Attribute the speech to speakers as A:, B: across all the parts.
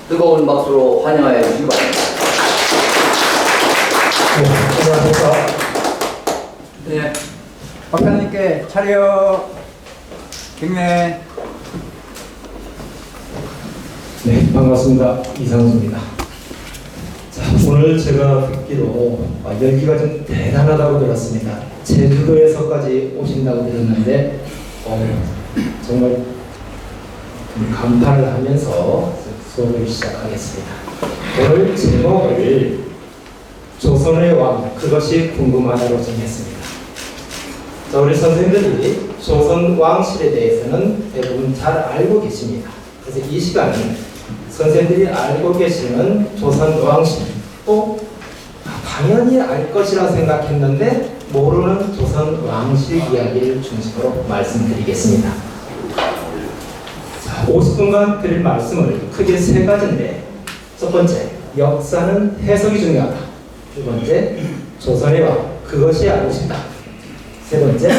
A: 뜨거운 박수로 환영하여 주시기 바랍니다.
B: 안녕하십니까.
C: 네, 박사님께 차려 경례.
B: 네, 반갑습니다. 이상수입니다. 자, 오늘 제가 듣기로 열기가 좀 대단하다고 들었습니다. 제주도에서까지 오신다고 들었는데 정말 감탄을 하면서 수업을 시작하겠습니다. 오늘 제목을 조선의 왕, 그것이 궁금하다로 정했습니다. 자, 우리 선생님들이 조선 왕실에 대해서는 대부분 잘 알고 계십니다. 그래서 이 시간은 선생님들이 알고 계시는 조선 왕실, 또 당연히 알 것이라 생각했는데 모르는 조선 왕실 이야기를 중심으로 말씀드리겠습니다. 자, 50분간 드릴 말씀을 크게 세 가지인데, 첫 번째, 역사는 해석이 중요하다. 두 번째, 조선의 왕, 그것이 알고 싶다. 세 번째,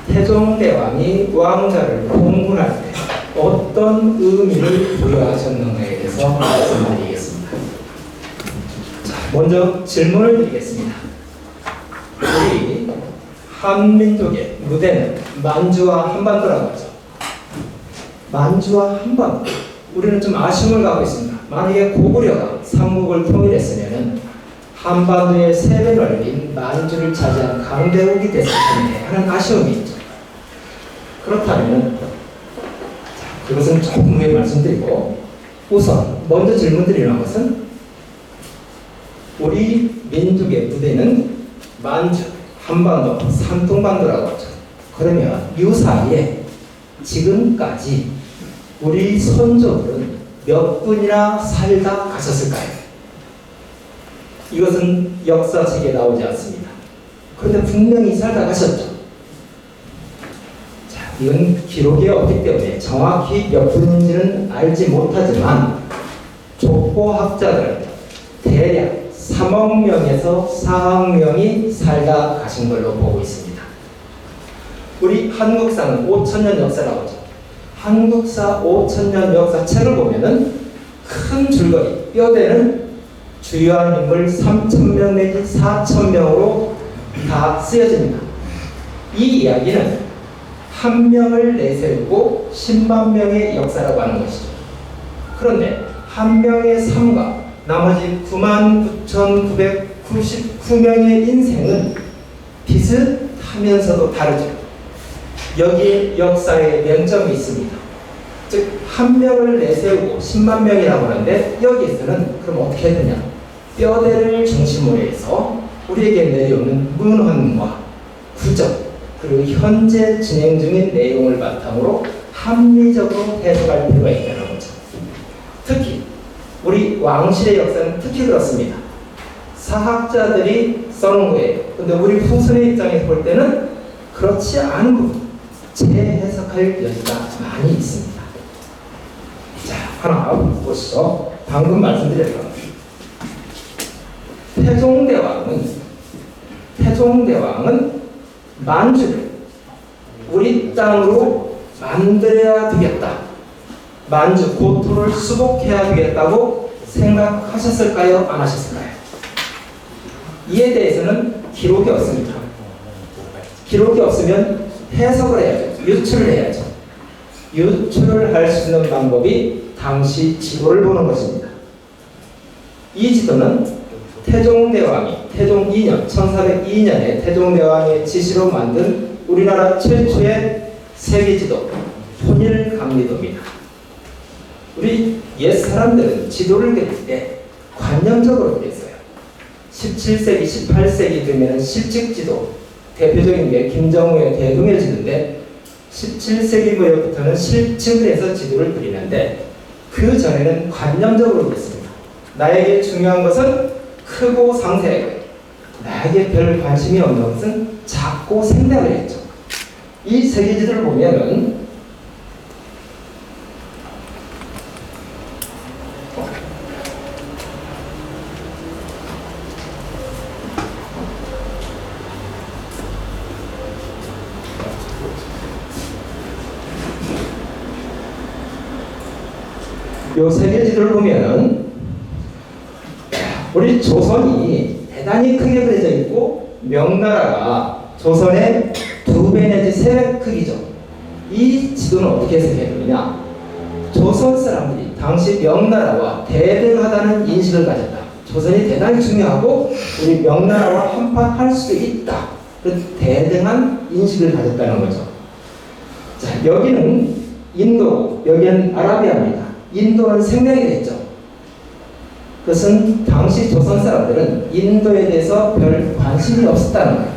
B: 태종대왕이 왕자를 공군할 때 어떤 의미를 부여하셨는가에 대해서 말씀드리겠습니다. 자, 먼저 질문을 드리겠습니다. 우리 한민족의 무대는 만주와 한반도라고 하죠. 만주와 한반도. 우리는 좀 아쉬움을 갖고 있습니다. 만약에 고구려가 삼국을 통일했으면 한반도의 3배 넓인 만주를 차지한 강대국이 됐을 텐데 하는 아쉬움이 있죠. 그렇다면 그것은 조금 후에 말씀드리고, 우선 먼저 질문드리는 것은 우리 민족의 무대는 만주, 한반도, 삼통반도라고 하죠. 그러면 이 사이에 지금까지 우리 선조들은 몇 분이나 살다 가셨을까요? 이것은 역사책에 나오지 않습니다. 그런데 분명히 살다 가셨죠. 자, 이건 기록이 없기 때문에 정확히 몇 분인지는 알지 못하지만 족보학자들은 대략 3억 명에서 4억 명이 살다 가신 걸로 보고 있습니다. 우리 한국사는 5천년 역사라고 하죠. 한국사 5천년 역사 책을 보면은 큰 줄거리, 뼈대는 주요한 인물 3,000명 내지 4,000명으로 다 쓰여집니다. 이 이야기는 한 명을 내세우고 10만 명의 역사라고 하는 것이죠. 그런데 한 명의 삶과 나머지 99,999명의 인생은 비슷하면서도 다르죠. 여기에 역사의 맹점이 있습니다. 즉, 한 명을 내세우고 10만 명이라고 하는데 여기에서는 그럼 어떻게 해야 되냐? 뼈대를 중심으로 해서 우리에게 내려오는 문헌과 구적, 그리고 현재 진행 중인 내용을 바탕으로 합리적으로 해석할 필요가 있다는 거죠. 특히 우리 왕실의 역사는 특히 그렇습니다. 사학자들이 써놓은 거예요. 근데 우리 후손의 입장에서 볼 때는 그렇지 않은 부분, 재해석할 여지가 많이 있습니다. 자, 하나 보시죠. 방금 말씀드렸던 태종대왕은 만주를 우리 땅으로 만들어야 되겠다, 만주 고토를 수복해야 되겠다고 생각하셨을까요? 안 하셨을까요? 이에 대해서는 기록이 없습니다. 기록이 없으면 해석을 해야죠. 유출을 해야죠. 유출을 할 수 있는 방법이 당시 지도를 보는 것입니다. 이 지도는 태종대왕이 태종 2년 1402년에 태종대왕의 지시로 만든 우리나라 최초의 세계지도 통일강리도입니다. 우리 옛 사람들은 지도를 그릴 때 관념적으로 그렸어요. 17세기, 18세기 되면 실직지도, 대표적인 게 김정우의 대동의 지도인데 17세기 무렵부터는 실측을 해서 지도를 그리는데 그 전에는 관념적으로 그렸습니다. 나에게 중요한 것은 크고 상세하게, 나에게 별 관심이 없는 것은 작고 생략을 했죠. 이 세계지도를 보면은 요 세계 지도를 보면은 우리 조선이 대단히 크게 그려져 있고 명나라가 조선의 2배 내지 3배 크기죠. 이 지도는 어떻게 해석해야 되느냐? 조선 사람들이 당시 명나라와 대등하다는 인식을 가졌다. 조선이 대단히 중요하고 우리 명나라와 한판 할 수 있다. 그 대등한 인식을 가졌다는 거죠. 자, 여기는 인도, 여기는 아라비아입니다. 인도는 생략이 됐죠. 그것은 당시 조선 사람들은 인도에 대해서 별 관심이 없었다는 거예요.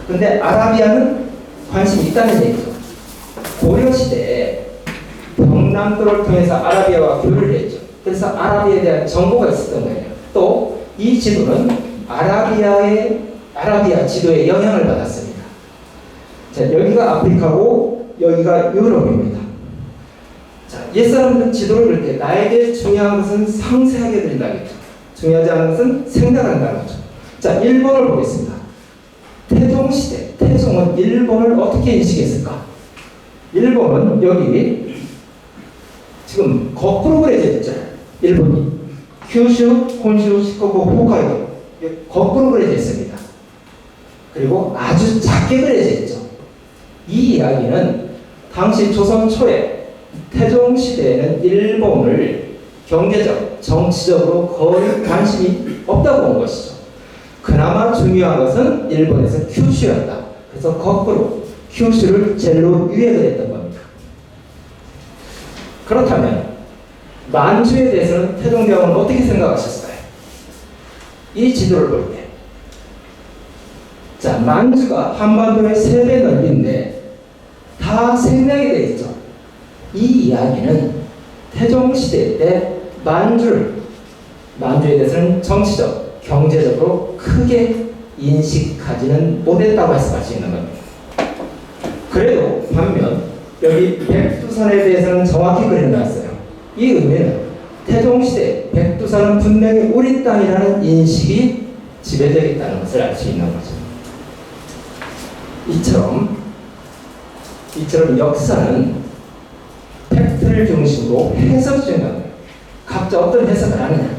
B: 그런데 아라비아는 관심이 있다는 얘기죠. 고려시대에 경남도를 통해서 아라비아와 교류를 했죠. 그래서 아라비아에 대한 정보가 있었던 거예요. 또 이 지도는 아라비아 지도에 영향을 받았습니다. 자, 여기가 아프리카고 여기가 유럽입니다. 자, 옛사람들은 지도를 그릴 때 나에게 중요한 것은 상세하게 그린다겠죠. 중요하지 않은 것은 생략한다는 거죠. 자, 일본을 보겠습니다. 태종시대, 태종은 일본을 어떻게 인식했을까? 일본은 여기 지금 거꾸로 그려져 있죠. 일본이 큐슈, 혼슈, 시코쿠, 홋카이도 거꾸로 그려져 있습니다. 그리고 아주 작게 그려져 있죠. 이 이야기는 당시 조선 초에 태종 시대에는 일본을 경제적, 정치적으로 거의 관심이 없다고 본 것이죠. 그나마 중요한 것은 일본에서 큐슈였다. 그래서 거꾸로 큐슈를 젤로 위에 그렸던 겁니다. 그렇다면 만주에 대해서는 태종대왕은 어떻게 생각하셨어요? 이 지도를 볼 때, 자, 만주가 한반도의 3배 넓이인데 다 생략이 되어 있죠. 이 이야기는 태종시대 때 만주에 대해서는 정치적, 경제적으로 크게 인식하지는 못했다고 해석할 수 있는 겁니다. 그래도 반면 여기 백두산에 대해서는 정확히 그려놨어요. 이 의미는 태종시대 백두산은 분명히 우리 땅이라는 인식이 지배되어 있다는 것을 알 수 있는 거죠. 이처럼 역사는 팩트를 중심으로 해석 중요합니다. 각자 어떤 해석을 하느냐.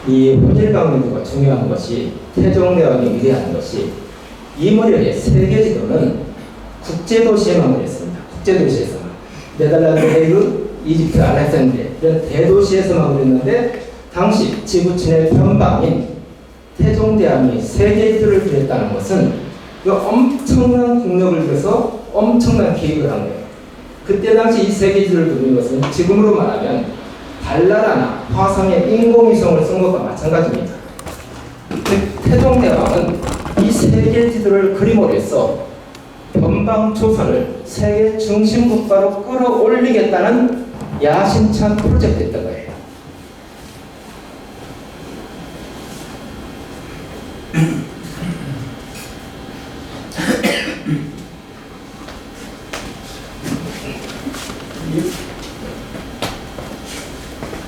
B: 이 혼일강론도가 중요한 것이 태종대왕이 위대한 것이 이 무렵의 세계지도는 국제도시에만 그랬습니다. 국제도시에서만. 네덜란드 헤이그, 이집트 알렉산드리아 이런 대도시에서만 그랬는데 당시 지구촌의 변방인 태종대왕이 세계지도를 그렸다는 것은 그 엄청난 국력을 들여서 엄청난 계획을 한 거예요. 그때 당시 이 세계지도를 그린 것은 지금으로 말하면 달나라나 화성에 인공위성을 쓴 것과 마찬가지입니다. 태종대왕은 이 세계지도를 그림으로 해서 변방 조선을 세계 중심 국가로 끌어올리겠다는 야심찬 프로젝트였던 거예요.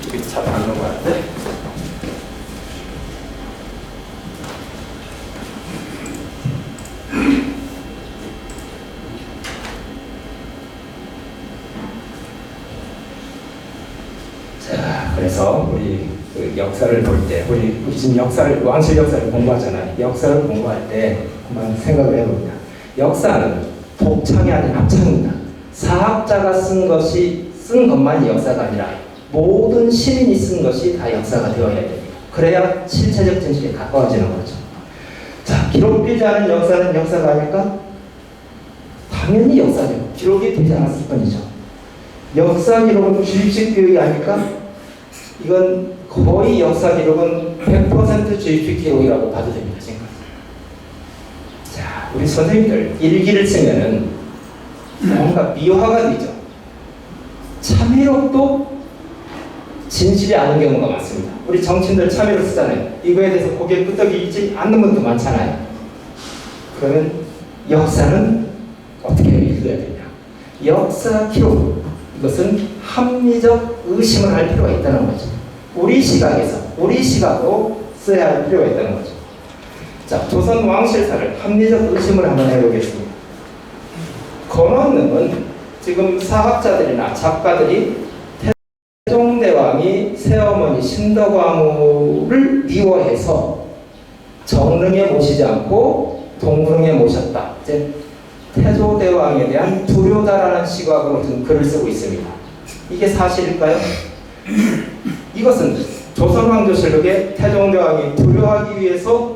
B: 이게 잘 안 넘어가는데. 자, 그래서 우리 그 역사를 볼 때, 우리 지금 왕실 역사를 공부하잖아요. 역사를 공부할 때 한번 생각을 해봅니다. 역사는 독창이 아닌 합창입니다. 사학자가 쓴 것만이 역사가 아니라 모든 시민이 쓴 것이 다 역사가 되어야 됩니다. 그래야 실체적 진실에 가까워지는 거죠. 자, 기록되지 않은 역사는 역사가 아닐까? 당연히 역사죠. 기록이 되지 않았을 뿐이죠. 역사 기록은 주입식 교육이 아닐까? 이건 거의 역사 기록은 100% 주입식 기록이라고 봐도 됩니다. 지금까지. 자, 우리 선생님들 일기를 쓰면은 뭔가 미화가 되죠. 참회록도 진실이 아닌 경우가 많습니다. 우리 정치인들 참회록 쓰잖아요. 이거에 대해서 고개 끄덕이지 않는 분도 많잖아요. 그러면 역사는 어떻게 읽어야 되냐? 역사 기록, 이것은 합리적 의심을 할 필요가 있다는 거죠. 우리 시각으로 써야 할 필요가 있다는 거죠. 자, 조선 왕실사를 합리적 의심을 한번 해보겠습니다. 권원능은 지금 사학자들이나 작가들이 태조대왕이 새어머니 신덕왕후를 미워해서 정릉에 모시지 않고 동릉에 모셨다. 이제 태조대왕에 대한 불효다라는 시각으로 든 글을 쓰고 있습니다. 이게 사실일까요? 이것은 조선왕조실록에 태종대왕이 불효하기 위해서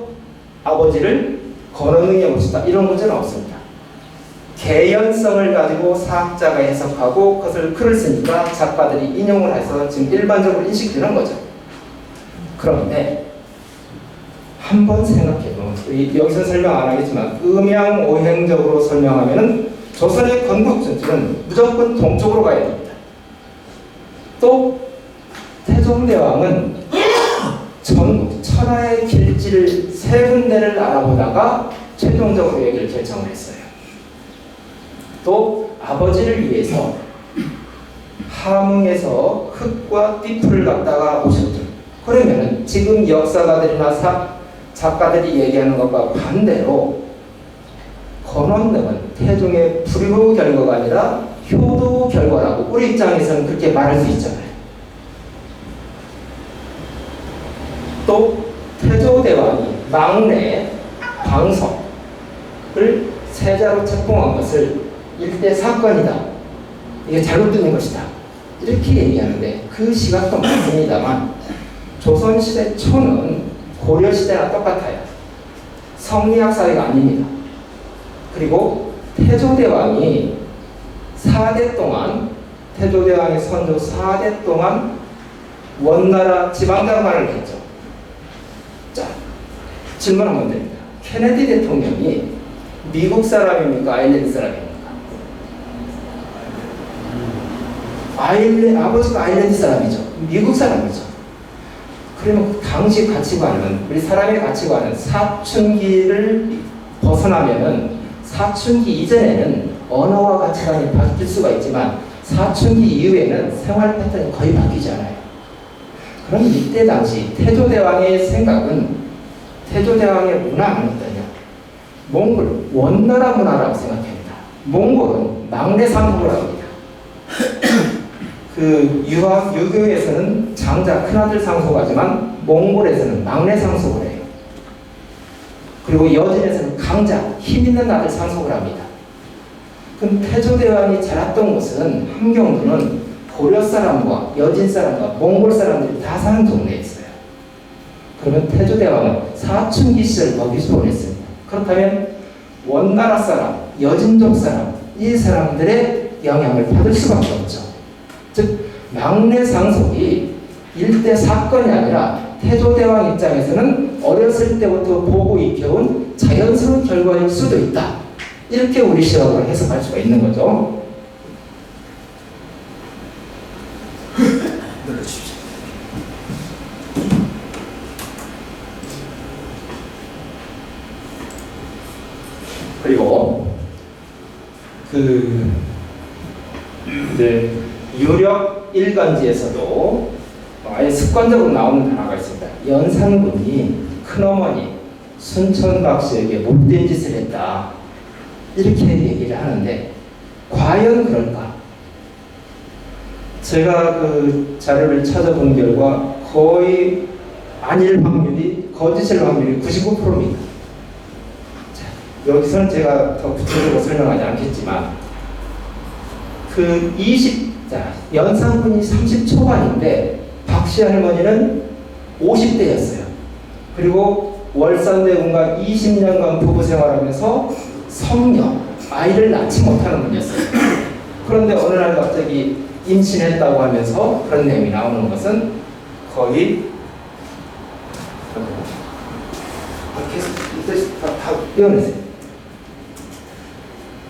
B: 아버지를 건원릉에 모셨다 이런 문제는 없습니다. 개연성을 가지고 사학자가 해석하고 그것을 글을 쓰니까 작가들이 인용을 해서 지금 일반적으로 인식되는 거죠. 그런데 한번 생각해도 여기서 설명 안 하겠지만 음양오행적으로 설명하면은 조선의 건국전투는 무조건 동쪽으로 가야 됩니다. 또 태종대왕은 전국 천하의 길지를 세 군데를 알아보다가 최종적으로 여기를 결정을 했어요. 또 아버지를 위해서 함흥에서 흙과 띠풀을 갖다가 오셨죠. 그러면은 지금 역사가들이나 작가들이 얘기하는 것과 반대로 건원릉은 태종의 불효 결과가 아니라 효도 결과라고 우리 입장에서는 그렇게 말할 수 있잖아요. 또 태조대왕이 막내 광석을 세자로 책봉한 것을 일대 사건이다. 이게 잘못된 것이다. 이렇게 얘기하는데 그 시각도 맞습니다만 조선시대 초는 고려시대랑 똑같아요. 성리학 사회가 아닙니다. 그리고 태조대왕이 4대 동안 태조대왕의 선조 4대 동안 원나라 지방장관을 했죠. 자, 질문 한번 드립니다. 케네디 대통령이 미국 사람입니까? 아일랜드 사람입니까? 아버지가 아일랜드 사람이죠. 미국 사람이죠. 그러면 그 당시 가치관은 우리 사람의 가치관은 사춘기를 벗어나면은 사춘기 이전에는 언어와 가치관이 바뀔 수가 있지만 사춘기 이후에는 생활 패턴이 거의 바뀌지 않아요. 그럼 이때 당시 태조대왕의 생각은 태조대왕의 문화는 어떠냐? 몽골 원나라 문화라고 생각합니다. 몽골은 막내 상속을 합니다. 그 유교에서는 장자 큰아들 상속하지만 몽골에서는 막내 상속을 해요. 그리고 여진에서는 강자 힘 있는 아들 상속을 합니다. 그럼 태조대왕이 자랐던 곳은 함경도는 고려 사람과 여진 사람과 몽골 사람들이 다 사는 동네에 있어요. 그러면 태조대왕은 사춘기 시절 거기서 보냈습니다. 그렇다면 원나라 사람, 여진족 사람 이 사람들의 영향을 받을 수밖에 없죠. 즉 막내 상속이 일대 사건이 아니라 태조대왕 입장에서는 어렸을 때부터 보고 익혀온 자연스러운 결과일 수도 있다. 이렇게 우리 시각으로 해석할 수가 있는 거죠. 눌러주십시오. 그리고 이제 유력 일간지에서도 아예 습관적으로 나오는 단어가 있습니다. 연산군이 큰어머니 순천박씨에게 못된 짓을 했다. 이렇게 얘기를 하는데 과연 그럴까? 제가 그 자료를 찾아본 결과 거의 아닐 확률이 거짓일 확률이 99%입니다. 자, 여기서는 제가 더 구체적으로 설명하지 않겠지만 연산군이 30초반인데 박씨 할머니는 50대였어요. 그리고 월산대군과 20년간 부부 생활하면서 성녀, 아이를 낳지 못하는 분이었어요. 그런데 어느 날 갑자기 임신했다고 하면서 그런 내용이 나오는 것은 거의 다 떼어내세요.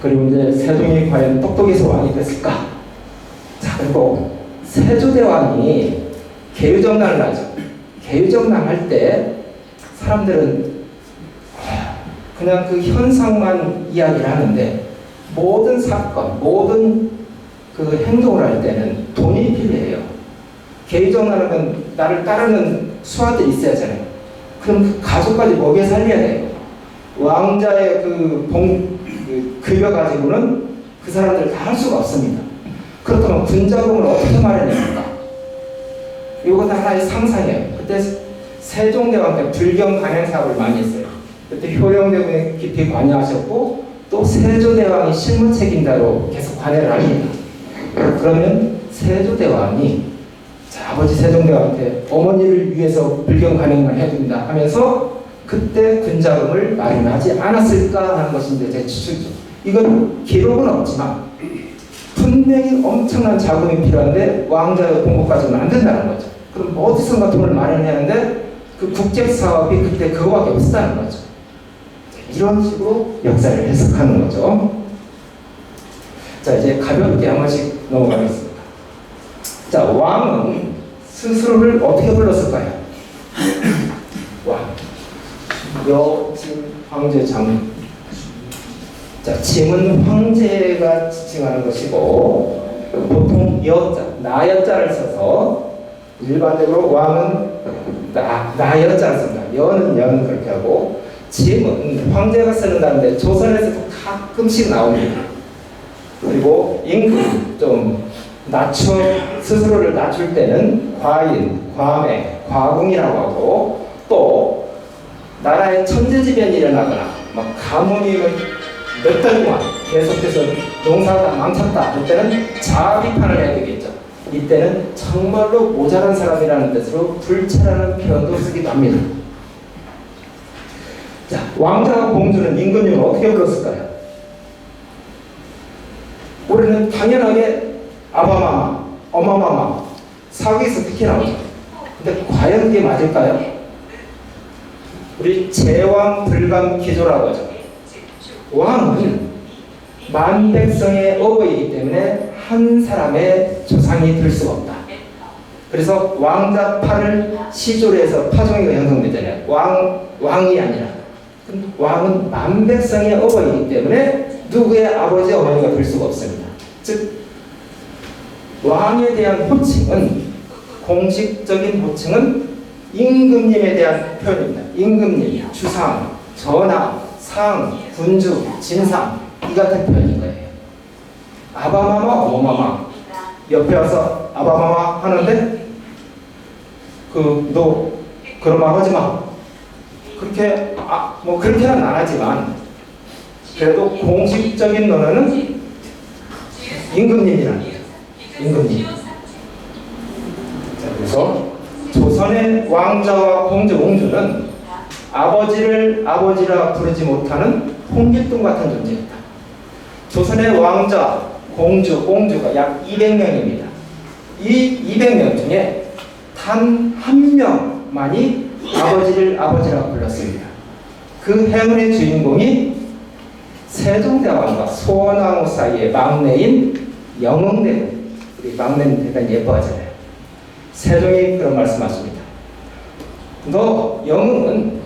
B: 그리고 이제 세종이 과연 똑똑해서 왕이 됐을까? 자, 그리고 세조대왕이 개유정난을 하죠. 개유정난 할 때 사람들은 그냥 그 현상만 이야기를 하는데 모든 사건, 모든 그 행동을 할 때는 돈이 필요해요. 개유정난하면 나를 따르는 수하들이 있어야 하잖아요. 그럼 그 가족까지 먹여 살려야 돼요. 왕자의 급여 가지고는 그 사람들 다 할 수가 없습니다. 그렇다면 군자금을 어떻게 마련합니까? 이것은 하나의 상상이에요. 그때 세종대왕 때 불경 간행 사업을 많이 했어요. 그때 효령대군이 깊이 관여하셨고 또 세조대왕이 실무 책임자로 계속 관여를 합니다. 그러면 세조대왕이 아버지 세종대왕한테 어머니를 위해서 불경 간행을 해준다 하면서 그때 근자금을 마련하지 않았을까 하는 것인데 제 추측이죠. 이건 기록은 없지만 분명히 엄청난 자금이 필요한데 왕자의 공급까지는 안 된다는 거죠. 그럼 어디선가 돈을 마련해야 하는데 그 국책 사업이 그때 그거밖에 없었다는 거죠. 이런 식으로 역사를 해석하는 거죠. 자, 이제 가볍게 한 번씩 넘어가겠습니다. 자, 왕은 스스로를 어떻게 불렀을까요? 왕. 여, 진, 황제, 장. 자, 짐은 황제가 지칭하는 것이고 보통 여자, 나여자를 써서 일반적으로 왕은 나여자를 씁니다. 여는 그렇게 하고 짐은 황제가 쓰는다는데 조선에서도 가끔씩 나옵니다. 그리고 임금 좀 스스로를 낮출 때는 과인, 과매, 과궁이라고 하고 또 나라에 천재지변이 일어나거나 막 가뭄이 몇 달 동안 계속해서 농사가 망쳤다 할 때는 자비판을 해야 되겠죠. 이때는 정말로 모자란 사람이라는 뜻으로 불체라는 표현도 쓰기도 합니다. 자, 왕자와 공주는 임금님을 어떻게 불렀을까요? 우리는 당연하게 아바마마, 어마마마, 사기에서 특히 나오죠. 근데 과연 그게 맞을까요? 우리 제왕불감기조라고 하죠. 왕은 만백성의 어버이기 때문에 한 사람의 조상이 될 수가 없다. 그래서 왕자파를 시조로 해서 파종이가 형성되잖아요. 왕이 아니라 왕은 만백성의 어버이기 때문에 누구의 아버지 어머니가 될 수가 없습니다. 즉 왕에 대한 호칭은 공식적인 호칭은 임금님에 대한 표현입니다. 임금님, 주상, 전하, 상, 군주, 진상 이 같은 표현인 거예요. 아바마마, 어머마마 옆에 와서 아바마마 하는데 너 그런 말 하지 마. 그렇게 뭐 그렇게는 안 하지만 그래도 공식적인 논어는 임금님이라는 거예요. 임금님. 자, 그래서 조선의 왕자와 공주는 아버지를 아버지라 부르지 못하는 홍길동 같은 존재였다. 조선의 왕자, 공주가 약 200명입니다. 이 200명 중에 단 한 명만이 아버지를 아버지라고 불렀습니다. 그 행운의 주인공이 세종대왕과 소원왕후 사이의 막내인 영흥대군. 우리 막내는 대단히 예뻐하잖아요. 세종이 그런 말씀하십니다. 너 영흥은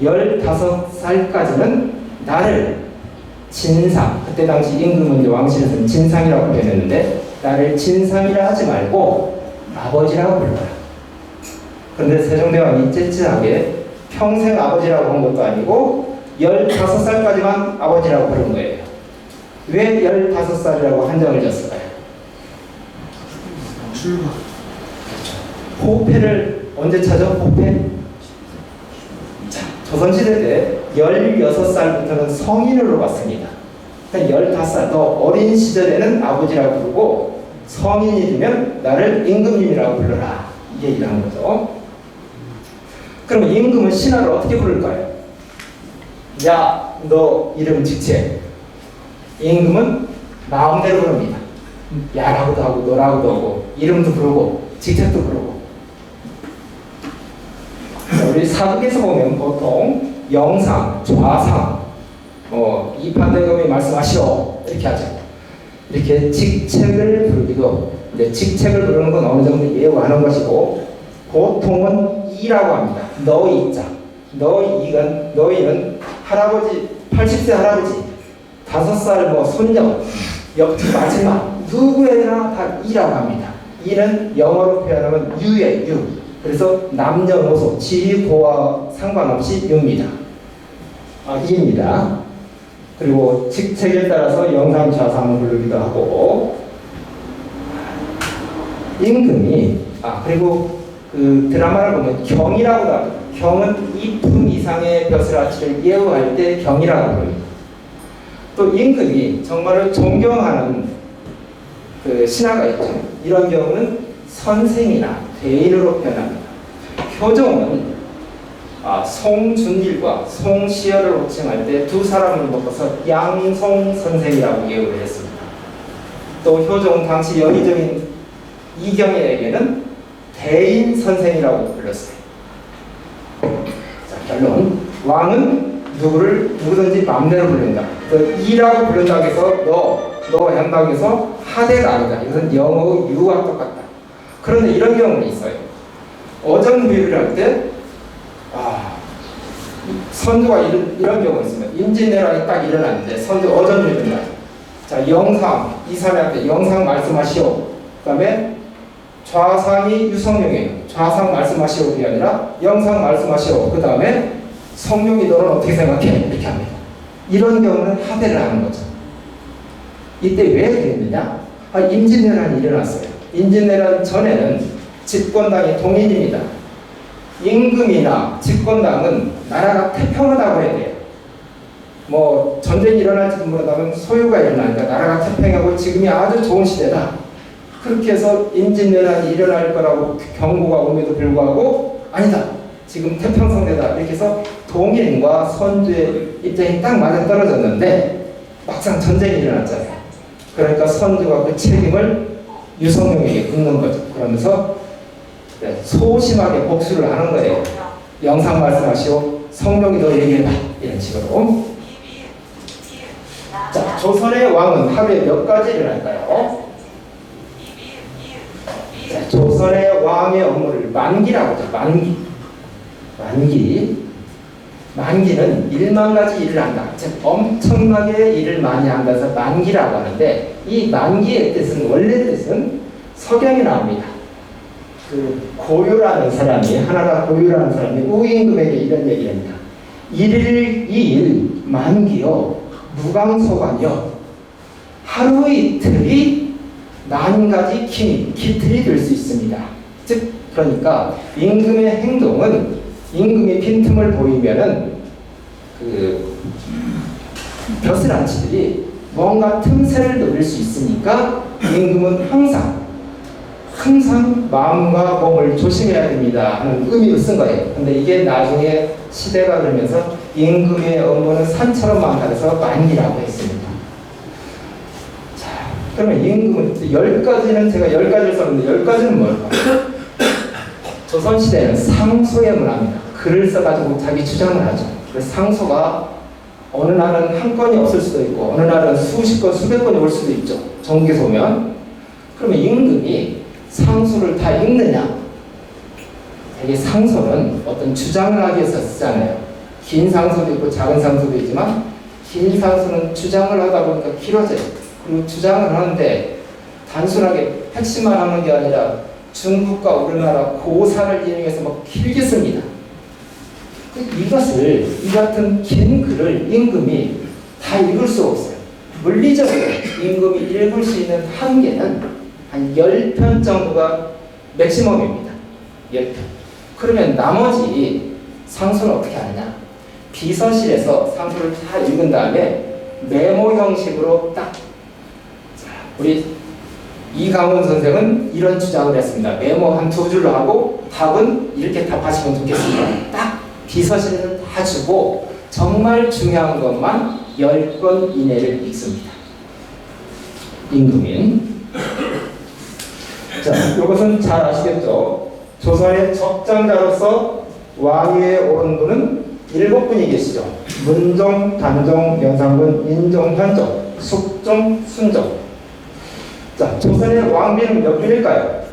B: 15살까지는 나를 진상, 그때 당시 임금은 왕실에서는 진상이라고 표현했는데 나를 진상이라 하지 말고 아버지라고 불러라. 그런데 세종대왕이 째째하게 평생 아버지라고 한 것도 아니고 15살까지만 아버지라고 부른 거예요. 왜 15살이라고 한정을 졌을까요?
C: 출가.
B: 호패를 언제 찾아? 호패? 자, 조선시대 때 16살부터는 성인으로 봤습니다. 그러니까 15살, 더 어린 시절에는 아버지라고 부르고 성인이 되면 나를 임금님이라고 불러라. 이 얘기를 한 거죠. 그럼 임금은 신하를 어떻게 부를까요? 야, 너 이름 직책. 임금은 마음대로 부릅니다. 야라고도 하고 너라고도 하고 이름도 부르고 직책도 부르고. 우리 사극에서 보면 보통 영상, 좌상, 이판대검이 말씀하시오 이렇게 하죠. 이렇게 직책을 부르기도, 근데 직책을 부르는 건 어느 정도 예우하는 것이고 보통은 이라고 합니다. 너희자. 너희는 할아버지, 80세 할아버지, 5살 뭐 손녀, 옆집 마지막 누구에나 다 이라고 합니다. 이는 영어로 표현하면 유예요, 유. 그래서 남녀노소, 지위고와 상관없이 유입니다. 이입니다. 그리고 직책에 따라서 영상, 좌상을 부르기도 하고 임금이 그리고 그 드라마를 보면 경이라고 합니다. 경은 2품 이상의 벼슬아치를 예우할 때 경이라고 부릅니다. 또 임금이 정말로 존경하는 그 신하가 있죠. 이런 경우는 선생이나 대인으로 표현합니다. 효종은 송준일과 송시열을 호칭할 때 두 사람을 묶어서 양송 선생이라고 예우를 했습니다. 또 효종은 당시 연희적인 이경애에게는 대인 선생이라고 불렀어요. 자, 결론. 왕은 누구든지 마음대로 부른다. 그 이라고 부른다고 해서 너 한다고 해서 하대가 아니다. 이것은 영어 유와 똑같다. 그런데 이런 경우는 있어요. 어전부유를 할 때 선조가 이런 경우가 있습니다. 임진왜란이 딱 일어났는데 선조 어전부유를 말. 자, 영상 이사회한테 영상 말씀하시오. 그 다음에 좌상이 유성룡이에요. 좌상 말씀하시오 그게 아니라 영상 말씀하시오. 그 다음에 성룡이 너는 어떻게 생각해? 이렇게 합니다. 이런 경우는 하대를 하는 거죠. 이때 왜 그랬느냐? 임진왜란이 일어났어요. 임진왜란 전에는 집권당이 동일입니다. 임금이나 집권당은 나라가 태평하다고 해야 돼요. 뭐 전쟁이 일어날지도 모른다면 소요가 일어나니까 나라가 태평하고 지금이 아주 좋은 시대다. 그렇게 해서 임진왜란이 일어날 거라고 경고가 옴에도 불구하고 아니다. 지금 태평성대다. 이렇게 해서 동인과 선조의 입장이 딱 맞아떨어졌는데 막상 전쟁이 일어났잖아요. 그러니까 선조가 그 책임을 유성룡에게 묻는 거죠. 그러면서 소심하게 복수를 하는 거예요. 영상 말씀하시오. 성룡이 너 얘기해봐. 이런 식으로. 자, 조선의 왕은 하루에 몇 가지를 할까요? 자, 조선의 왕의 업무를 만기라고 하죠. 만기는 1만 가지 일을 한다. 즉 엄청나게 일을 많이 한다서 만기라고 하는데 이 만기의 뜻은 원래 뜻은 석양이 나옵니다. 그 고유라는 사람이 하나가 고유라는 사람이 우임금에게 이런 얘기를 합니다. 1일 2일 만기요 무강소관이요 하루 이틀이 만 가지 기틀이 될 수 있습니다. 즉 그러니까 임금의 행동은 임금이 빈틈을 보이면은 그 벼슬아치들이 뭔가 틈새를 노릴 수 있으니까 임금은 항상 마음과 몸을 조심해야 됩니다 하는 의미로 쓴 거예요. 근데 이게 나중에 시대가 그러면서 임금의 업무는 산처럼 많아서 만기라고 했습니다. 자, 그러면 임금은 10가지는 제가 10가지를 썼는데 10가지는 뭘까요? 조선시대에는 상소의 문화입니다. 글을 써가지고 자기 주장을 하죠. 그래서 상소가 어느 날은 한 건이 없을 수도 있고 어느 날은 수십 건, 수백 건이 올 수도 있죠. 정기서 오면. 그러면 임금이 상소를 다 읽느냐? 이게 상소는 어떤 주장을 하기 위해서 쓰잖아요. 긴 상소도 있고 작은 상소도 있지만 긴 상소는 주장을 하다 보니까 길어져요. 그리고 주장을 하는데 단순하게 핵심만 하는 게 아니라 중국과 우리나라 고사를 이용해서 막 길게 씁니다. 이 같은 긴 글을 임금이 다 읽을 수 없어요. 물리적으로 임금이 읽을 수 있는 한계는 한 10편 정도가 맥시멈입니다. 10편. 그러면 나머지 상소는 어떻게 하느냐? 비서실에서 상소를 다 읽은 다음에 메모 형식으로 딱 우리 이강원 선생은 이런 주장을 했습니다. 메모 한 2줄로 하고 답은 이렇게 답하시면 좋겠습니다. 딱 비서실을 다 주고 정말 중요한 것만 10건 이내를 읽습니다. 임금인. 자, 이것은 잘 아시겠죠? 조선의 적장자로서 왕위에 오른 분은 7분이 계시죠. 문종, 단종, 연산군, 인종, 현종, 숙종, 순종. 자, 조선의 왕비는 몇 분일까요?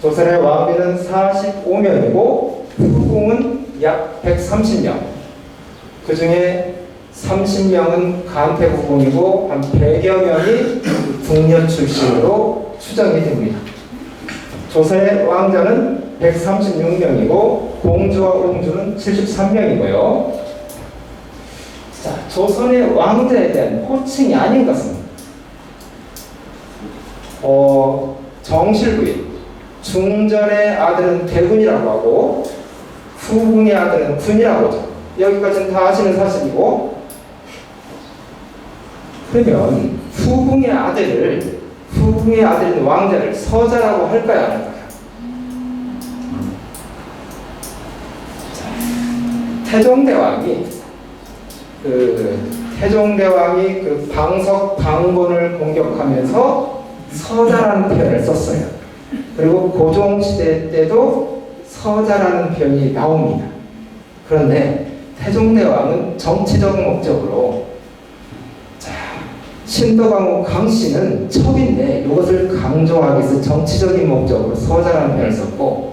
B: 조선의 왕비는 45명이고 후궁은 약 130명. 그 중에 30명은 간태 후궁이고 한 100여 명이 궁녀 출신으로 추정이 됩니다. 조선의 왕자는 136명이고 공주와 옹주는 73명이고요. 자, 조선의 왕자에 대한 호칭이 아닌 것은 정실부인, 중전의 아들은 대군이라고 하고 후궁의 아들은 군이라고 하죠. 여기까지는 다 아시는 사실이고, 그러면 후궁의 아들인 왕자를 서자라고 할까요, 안 할까요? 태종대왕이 그 방석 방곤을 공격하면서 서자라는 표현을 썼어요. 그리고 고종시대 때도 서자라는 표현이 나옵니다. 그런데 태종대왕은 정치적 목적으로, 신도광후 강씨는 첩인데 이것을 강조하기 위해서 정치적인 목적으로 서자라는 표현을 썼고,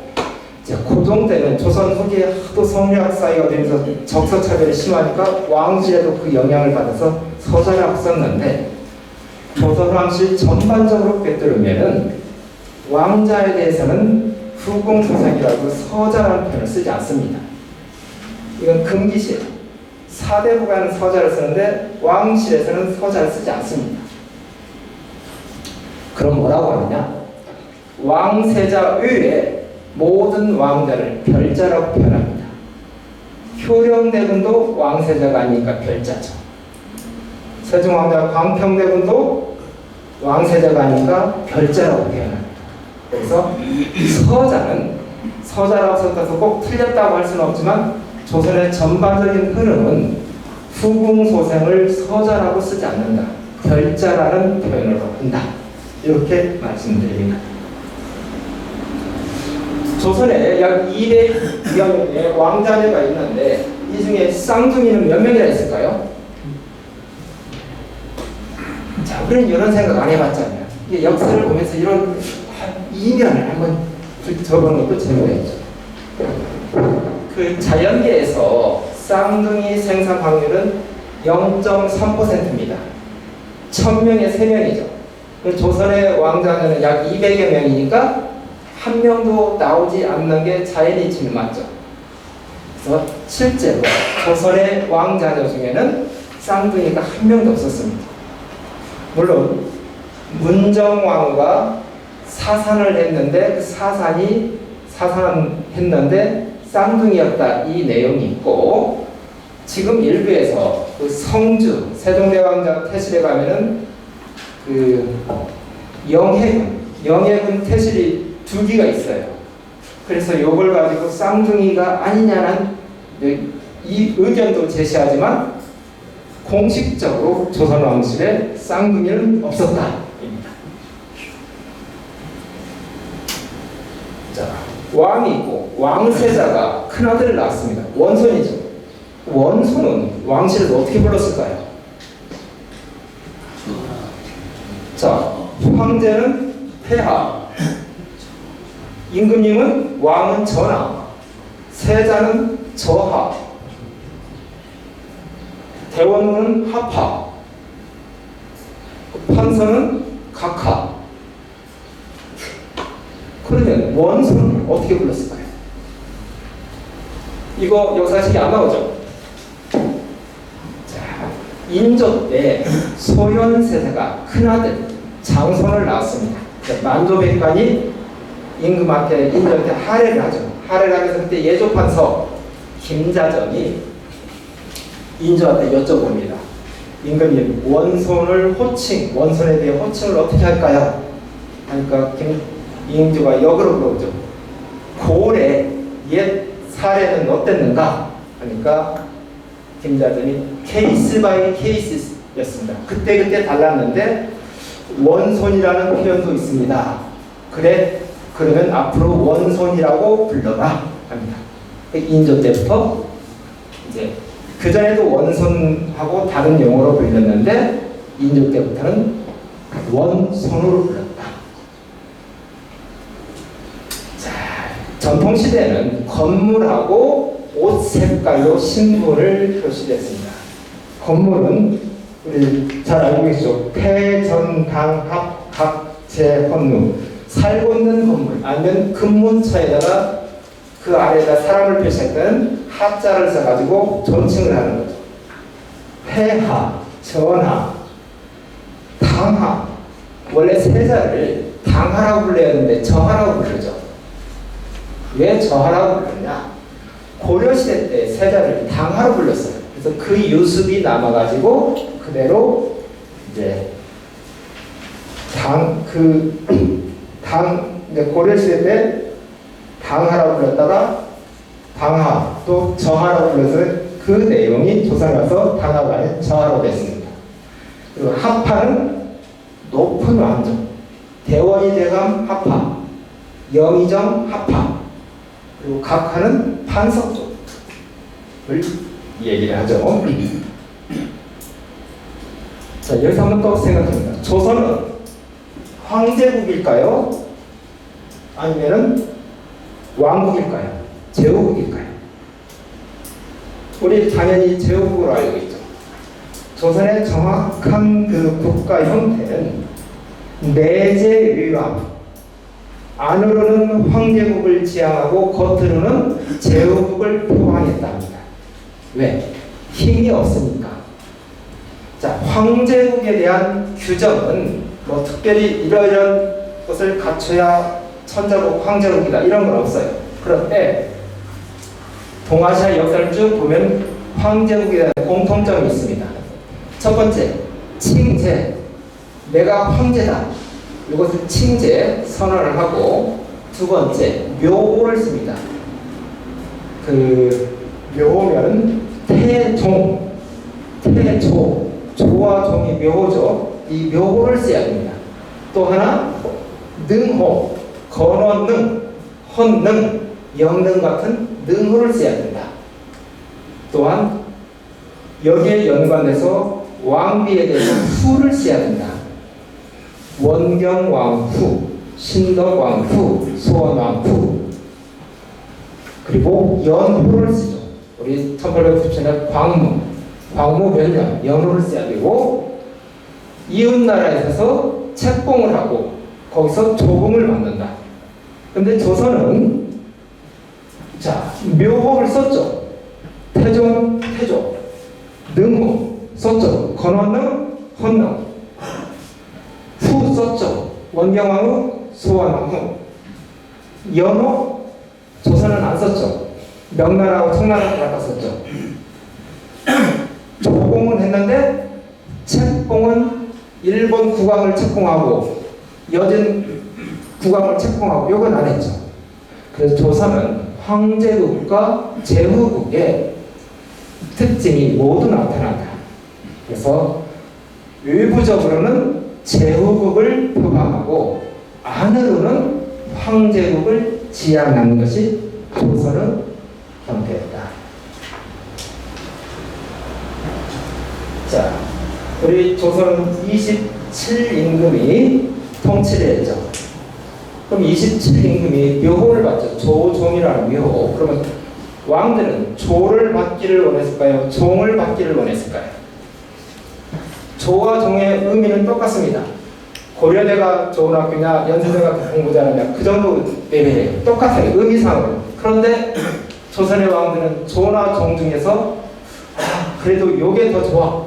B: 고종 때는 조선 후기에 하도 성리학 사이가 되면서 적서차별이 심하니까 왕실에도 그 영향을 받아서 서자라고 썼는데, 조선 왕실 전반적으로 꿰뚫으면은 왕자에 대해서는 후궁조상이라고 서자라는 표현을 쓰지 않습니다. 이건 금기시예요. 사대부가는 서자를 쓰는데 왕실에서는 서자를 쓰지 않습니다. 그럼 뭐라고 하느냐? 왕세자 외에 모든 왕자를 별자라고 표현합니다. 효령대군도 왕세자가 아니니까 별자죠. 세종왕자 광평대군도 왕세자가 아니니까 별자라고 표현합니다. 그래서 서자라고 썼다고 꼭 틀렸다고 할 수는 없지만 조선의 전반적인 흐름은 후궁소생을 서자라고 쓰지 않는다, 별자라는 표현으로 한다, 이렇게 말씀드립니다. 조선에 약 200여 명의 왕자녀가 있는데 이 중에 쌍둥이는 몇 명이나 있을까요? 자, 우리는 이런 생각 안 해봤잖아요. 이게 역사를 보면서 이런 이면을 한번 적어놓은 것도 재미있죠. 그 자연계에서 쌍둥이 생산 확률은 0.3%입니다. 1000명에 3명이죠. 조선의 왕자녀는 약 200여 명이니까 한 명도 나오지 않는 게 자연의 이치는 맞죠. 그래서 실제로 조선의 왕자녀 중에는 쌍둥이가 한 명도 없었습니다. 물론 문정왕후가 사산을 했는데 그 사산했는데 쌍둥이였다, 이 내용이 있고, 지금 일부에서 그 성주 세종대왕자 태실에 가면은 그 영해군 태실이 2기가 있어요. 그래서 이걸 가지고 쌍둥이가 아니냐는 이 의견도 제시하지만 공식적으로 조선 왕실에 쌍둥이는 없었다. 자, 왕이 있고 왕세자가 큰아들을 낳았습니다. 원손이죠. 원손은 왕실에서 어떻게 불렀을까요? 자, 황제는 폐하, 임금님은 왕은 전하, 세자는 저하, 대원군은 하파, 판서는 각하. 그러면 원손은 어떻게 불렀을까요? 이거 역사식이 안 나오죠? 자, 인조 때 소현세자가 큰아들 장손을 낳았습니다. 만조백관이 임금한테 인조 때 할애를 하죠. 할애를 하면서 그때 예조판서 김자전이 인조한테 여쭤봅니다. 임금님, 원손에 대해 호칭을 어떻게 할까요? 그러니까 인조가 역으로 물어보죠. 고래 옛 사례는 어땠는가? 하니까 김자전이 케이스 바이 케이스였습니다. 그때 달랐는데 원손이라는 표현도 있습니다. 그래, 그러면 앞으로 원손이라고 불러라 합니다. 인조 때부터 이제 그 전에도 원손하고 다른 용어로 불렸는데 인조 때부터는 원손으로 불렀다. 자, 전통 시대는 건물하고 옷 색깔로 신분을 표시했습니다. 건물은 우리 잘 알고 계시죠? 폐전당합 각재헌루, 살고 있는 건물 아니면 금문처에다가 그 아래에다 사람을 표시했던 하자를 써가지고 존칭을 하는 거죠. 폐하, 전하, 당하. 원래 세자를 당하라고 불러야 하는데 저하라고 부르죠. 왜 저하라고 불렀냐? 고려시대 때 세자를 당하로 불렀어요. 그래서 그 유습이 남아가지고 그대로 이제 이제 고려시대 때 당하라고 불렀다가 당하 또 저하라고 불러서 그 내용이 조선에 와서 당하가 아닌 저하로 됐습니다. 그리고 하파는 높은 왕정, 대원이 대감 하파, 영의정 하파, 그리고 각하는 판석 쪽을 얘기를 하죠. 자, 여기서 한번 또 생각합니다. 조선은 황제국일까요? 아니면은 왕국일까요? 제후국일까요? 우리 당연히 제후국으로 알고 있죠. 조선의 정확한 그 국가 형태는 내재위왕, 안으로는 황제국을 지향하고 겉으로는 제후국을 표방했다 합니다. 왜? 힘이 없으니까. 자, 황제국에 대한 규정은 뭐 특별히 이러이런 것을 갖춰야 천자국 황제국이다 이런 건 없어요. 그런데 동아시아 역사를 쭉 보면 황제국에 대한 공통점이 있습니다. 첫 번째, 칭제. 내가 황제다. 이것을 칭제 선언을 하고, 두 번째, 묘호를 씁니다. 그 묘호면 태종, 태조, 조와 종이 묘호죠. 이 묘호를 써야 됩니다. 또 하나, 능호, 건원능, 헌능, 영능 같은 능호를 써야 된다. 또한 여기에 연관해서 왕비에 대해서 후를 써야 된다. 원경왕후, 신덕왕후, 소원왕후, 그리고 연호를 쓰죠. 우리 1897년 광무 몇년 연호를 써야 되고, 이웃나라에 있어서 책봉을 하고 거기서 조공을 만든다. 근데 조선은 자, 묘호를 썼죠. 태종, 태조, 능호 썼죠. 건원능, 헌능, 후 썼죠. 원경왕후, 소원왕후. 연호 조선은 안 썼죠. 명나라하고 청나라를 갖다 썼죠. 조공은 했는데 책봉은 일본 국왕을 책봉하고 여진 국왕을 책봉하고 이건 안 했죠. 그래서 조선은 황제국과 제후국의 특징이 모두 나타난다. 그래서 외부적으로는 제후국을 표방하고 안으로는 황제국을 지향하는 것이 조선의 형태였다. 자, 우리 조선은 27임금이 통치를 했죠. 그럼 27임금이 묘호를 받죠. 조종이라는 묘호. 그러면 왕들은 조를 받기를 원했을까요? 종을 받기를 원했을까요? 조와 종의 의미는 똑같습니다. 고려대가 좋은 학교냐, 연세대가 공부 잘하냐, 그 정도 레벨이에요. 똑같아요. 의미상으로. 그런데 조선의 왕들은 조나 종 중에서 그래도 요게 더 좋아,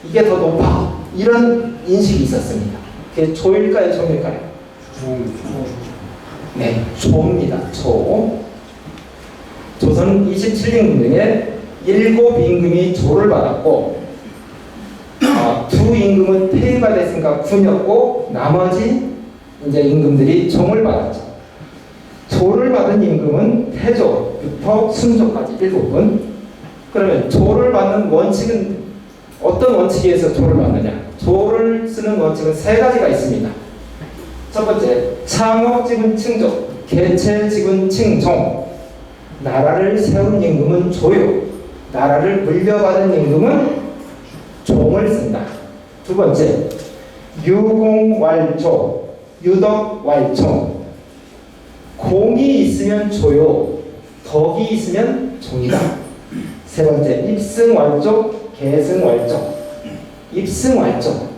B: 이게 더 높아, 이런 인식이 있었습니다. 그게 조일까요? 종일까요? 네, 조입니다. 조. 조선은 27임금 중에 7임금이 조를 받았고, 2임금은 폐위가 됐으니까 군이었고, 나머지 이제 임금들이 종을 받았죠. 조를 받은 임금은 태조부터 순조까지 7분. 그러면 조를 받는 원칙은 어떤 원칙에 의해서 조를 받느냐? 조를 쓰는 원칙은 3가지가 있습니다. 첫 번째, 창업직은 칭조, 개체직은 칭종. 나라를 세운 임금은 조요, 나라를 물려받은 임금은 종을 쓴다. 두 번째, 유공왈조, 유덕왈종. 공이 있으면 조요, 덕이 있으면 종이다. 세 번째, 입승왈조, 계승왈조. 입승왈조.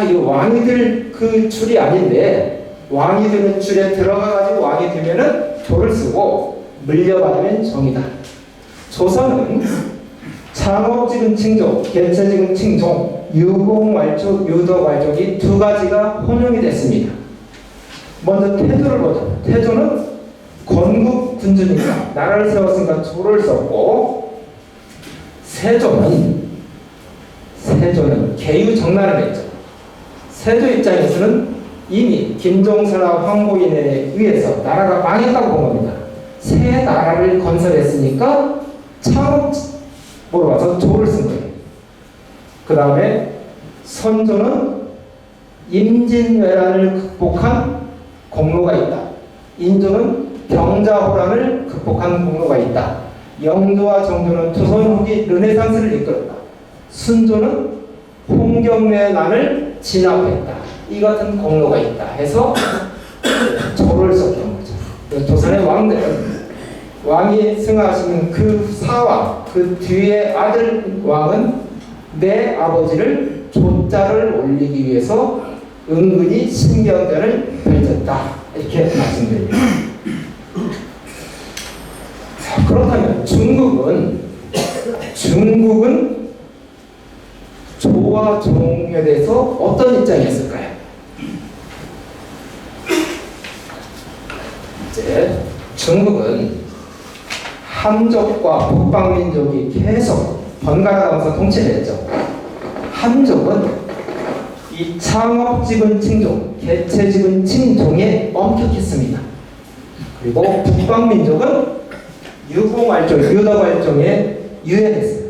B: 이 왕이 될 그 줄이 아닌데, 왕이 되는 줄에 들어가가지고 왕이 되면은 조를 쓰고, 물려받으면 종이다. 조선은 창업직은 칭조, 개체직은 칭종, 유공왈조, 유덕왈족이 2가지가 혼용이 됐습니다. 먼저 태조를 보자. 태조는 건국 군주니까 나라를 세웠으니까 조를 썼고, 세조는 계유정난을 했죠. 세조 입장에서는 이미 김종서나 황보인에 의해서 나라가 망했다고 본 겁니다. 새 나라를 건설했으니까 창업으로 와서 조를 쓴 거예요. 그 다음에 선조는 임진왜란을 극복한 공로가 있다. 인조는 병자호란을 극복한 공로가 있다. 영조와 정조는 조선 후기 르네상스를 이끌었다. 순조는 홍경래난을 진압했다. 이 같은 공로가 있다 해서 조를 썼던 거죠. 조선의 왕들은 왕이 승하시는 그 사왕, 그 뒤에 아들 왕은 내 아버지를 조자를 올리기 위해서 은근히 신경전을 펼쳤다. 이렇게 말씀드립니다. 그렇다면 중국은 조와 종에 대해서 어떤 입장이었을까요? 이제 중국은 함족과 북방민족이 계속 번갈아가면서 통치를 했죠. 함족은 이 창업지근 칭종, 개체지근 칭종에 엄격했습니다. 그리고 북방민족은 유공활종, 유덕활종에 유연했어요.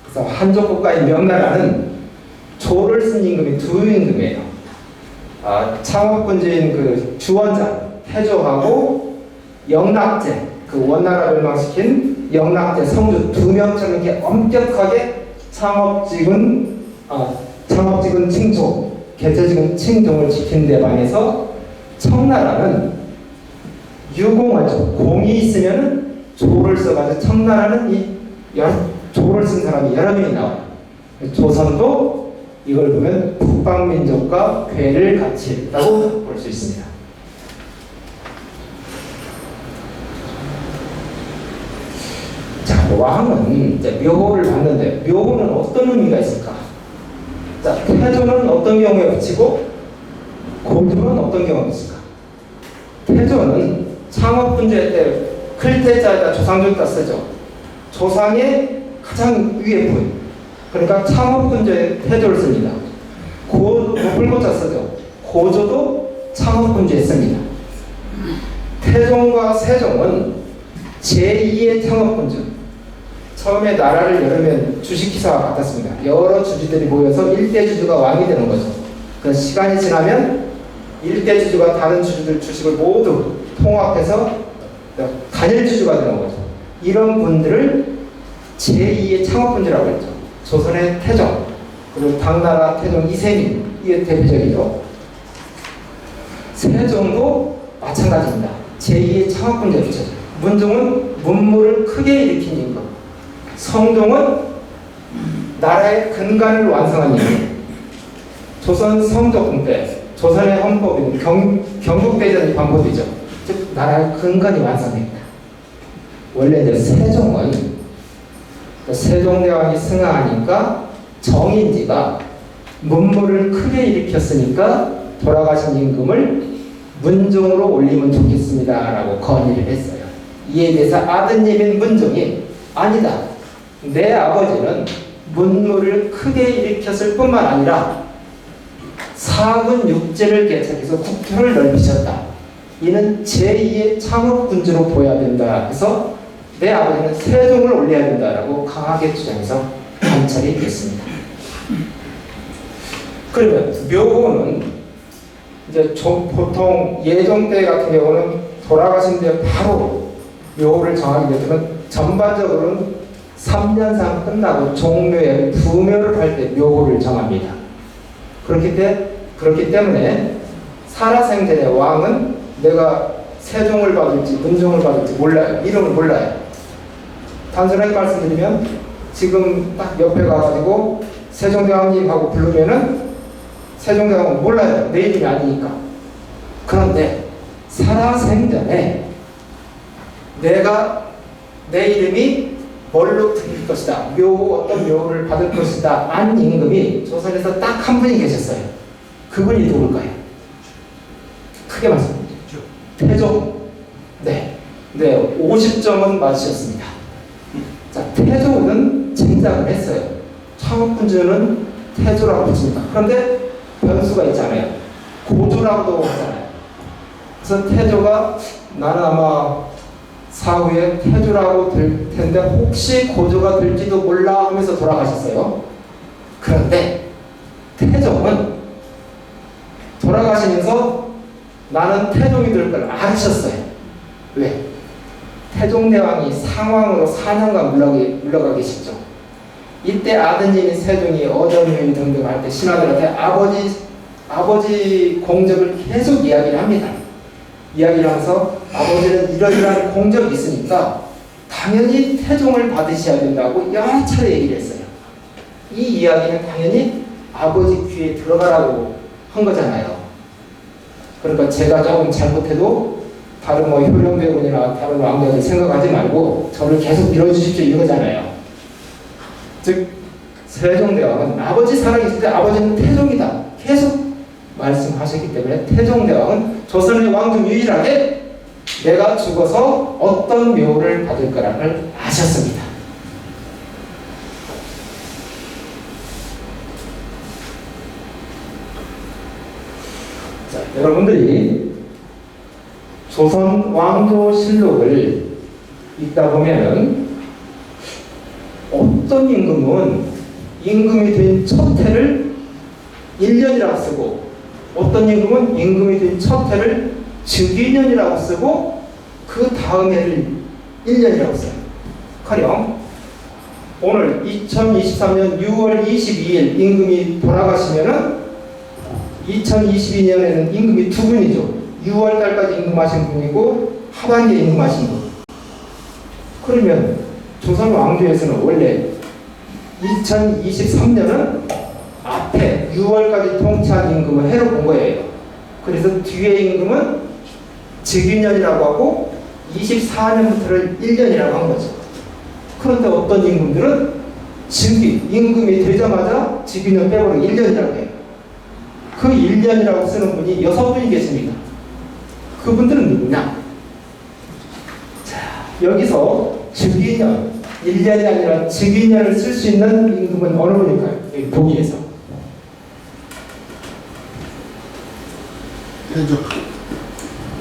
B: 그래서 한족 국가인 명나라는 조를 쓴 임금이 두 임금이에요. 창업군주인 그 주원자 태조하고 영락제, 그 원나라 멸망시킨 영락제 성주 두 명처럼 이렇게 엄격하게 창업지근 칭종, 개체지근 칭종을 지킨 데 반해서 청나라는 유공활종, 공이 있으면 조를 써가지고 청나라는 이 조를 쓴 사람이 여러 명이 나와요. 조선도 이걸 보면 북방민족과 괴를 같이 했다고 볼 수 있습니다. 자, 왕은 이제 묘호를 받는데 묘호는 어떤 의미가 있을까? 자, 태조는 어떤 경우에 붙이고 고조는 어떤 경우에 붙일까? 태조는 창업군주의 때 클태자에다 조상조에다 쓰죠. 조상의 가장 위에 분, 그러니까 창업군주의 태조를 씁니다. 높은 고자 쓰죠. 고조도 창업군주에 씁니다. 태종과 세종은 제2의 창업군주. 처음에 나라를 열으면 주식기사와 같았습니다. 여러 주주들이 모여서 일대 주주가 왕이 되는 거죠. 그 시간이 지나면 일대 주주가 다른 주주들 주식을 모두 통합해서 단일 주주가 되는 거죠. 이런 분들을 제2의 창업군주라고 했죠. 조선의 태종, 그리고 당나라 태종 이세민, 이게 대표적이죠. 세종도 마찬가지입니다. 제2의 창업군주에 붙여져. 문종은 문물을 크게 일으킨 임금, 성종은 나라의 근간을 완성한 임금. 조선 성조궁 때 조선의 헌법인 경국대전이 반포되죠. 즉 나라의 근간이 완성됩니다. 원래 이제 세종은 세종대왕이 승하하니까 정인지가 문물을 크게 일으켰으니까 돌아가신 임금을 문종으로 올리면 좋겠습니다라고 건의를 했어요. 이에 대해서 아드님인 문종이 아니다. 내 아버지는 문물을 크게 일으켰을 뿐만 아니라 사군 육제를 개척해서 국토를 넓히셨다. 이는 제2의 창업군주로 보여야 된다. 그래서 내 아버지는 세종을 올려야 된다라고 강하게 주장해서 관찰이 됐습니다. 그러면 묘호는 이제 보통 예종 때 같은 경우는 돌아가신 뒤에 바로 묘호를 정하게 되면 전반적으로는 3년상 끝나고 종묘에 부묘를 할 때 묘호를 정합니다. 그렇기 때문에 살아생전에 왕은 내가 세종을 받을지 문종을 받을지 몰라요. 이름을 몰라요. 단순하게 말씀드리면 지금 딱 옆에 가가지고 세종대왕님하고 부르면은 세종대왕은 몰라요. 내 이름이 아니니까. 그런데 살아생전에 내가 내 이름이 뭘로 들릴 것이다. 어떤 묘를 받을 것이다. 안 임금이 조선에서 딱 한 분이 계셨어요. 그분이 누굴까요? 크게 말씀드리죠. 태종. 네. 이제 50점은 맞으셨습니다. 자, 태조는 짐작을 했어요. 창업군주는 태조라고 붙입니다. 그런데 변수가 있잖아요. 고조라고도 하잖아요. 그래서 태조가 나는 아마 사후에 태조라고 될 텐데 혹시 고조가 될지도 몰라 하면서 돌아가셨어요. 그런데 태종은 돌아가시면서 나는 태종이 될 걸 아셨어요. 왜? 태종대왕이 상왕으로 4년간 물러가 계시죠. 이때 아드님인 세종이 어전유인 등등 할 때 신하들한테 아버지 공적을 계속 이야기를 합니다. 이야기를 하면서 아버지는 이러이러한 공적이 있으니까 당연히 태종을 받으셔야 된다고 여러 차례 얘기를 했어요. 이 이야기는 당연히 아버지 귀에 들어가라고 한 거잖아요. 그러니까 제가 조금 잘못해도 다른 뭐 효령대군이나 다른 왕자들 생각하지 말고 저를 계속 밀어주십시오 이거잖아요. 즉 세종대왕은 아버지 살아계실 때 아버지는 태종이다 계속 말씀하셨기 때문에 태종대왕은 조선의 왕 중 유일하게 내가 죽어서 어떤 묘를 받을 거라는 아셨습니다. 자, 여러분들이 조선 왕조실록을 읽다 보면은 어떤 임금은 임금이 된 첫 해를 1년이라고 쓰고 어떤 임금은 임금이 된 첫 해를 즉위년이라고 쓰고 그 다음 해를 1년이라고 써요. 가령 오늘 2023년 6월 22일 임금이 돌아가시면은 2022년에는 임금이 두 분이죠. 6월 달까지 임금하신 분이고 하반기에 임금하신 분. 그러면 조선 왕조에서는 원래 2023년은 앞에 6월까지 통치한 임금을 해로 본 거예요. 그래서 뒤에 임금은 즉위년이라고 하고 24년부터를 1년이라고 한 거죠. 그런데 어떤 임금들은 임금이 되자마자 즉위년 빼버리고 1년이라고 해요. 그 1년이라고 쓰는 분이 6분이 계십니다. 그분들은 누구냐? 자, 여기서 즉위년, 1년이 아니라 즉위년을 쓸 수 있는 임금은 어느 분일까요? 여기 보기에서.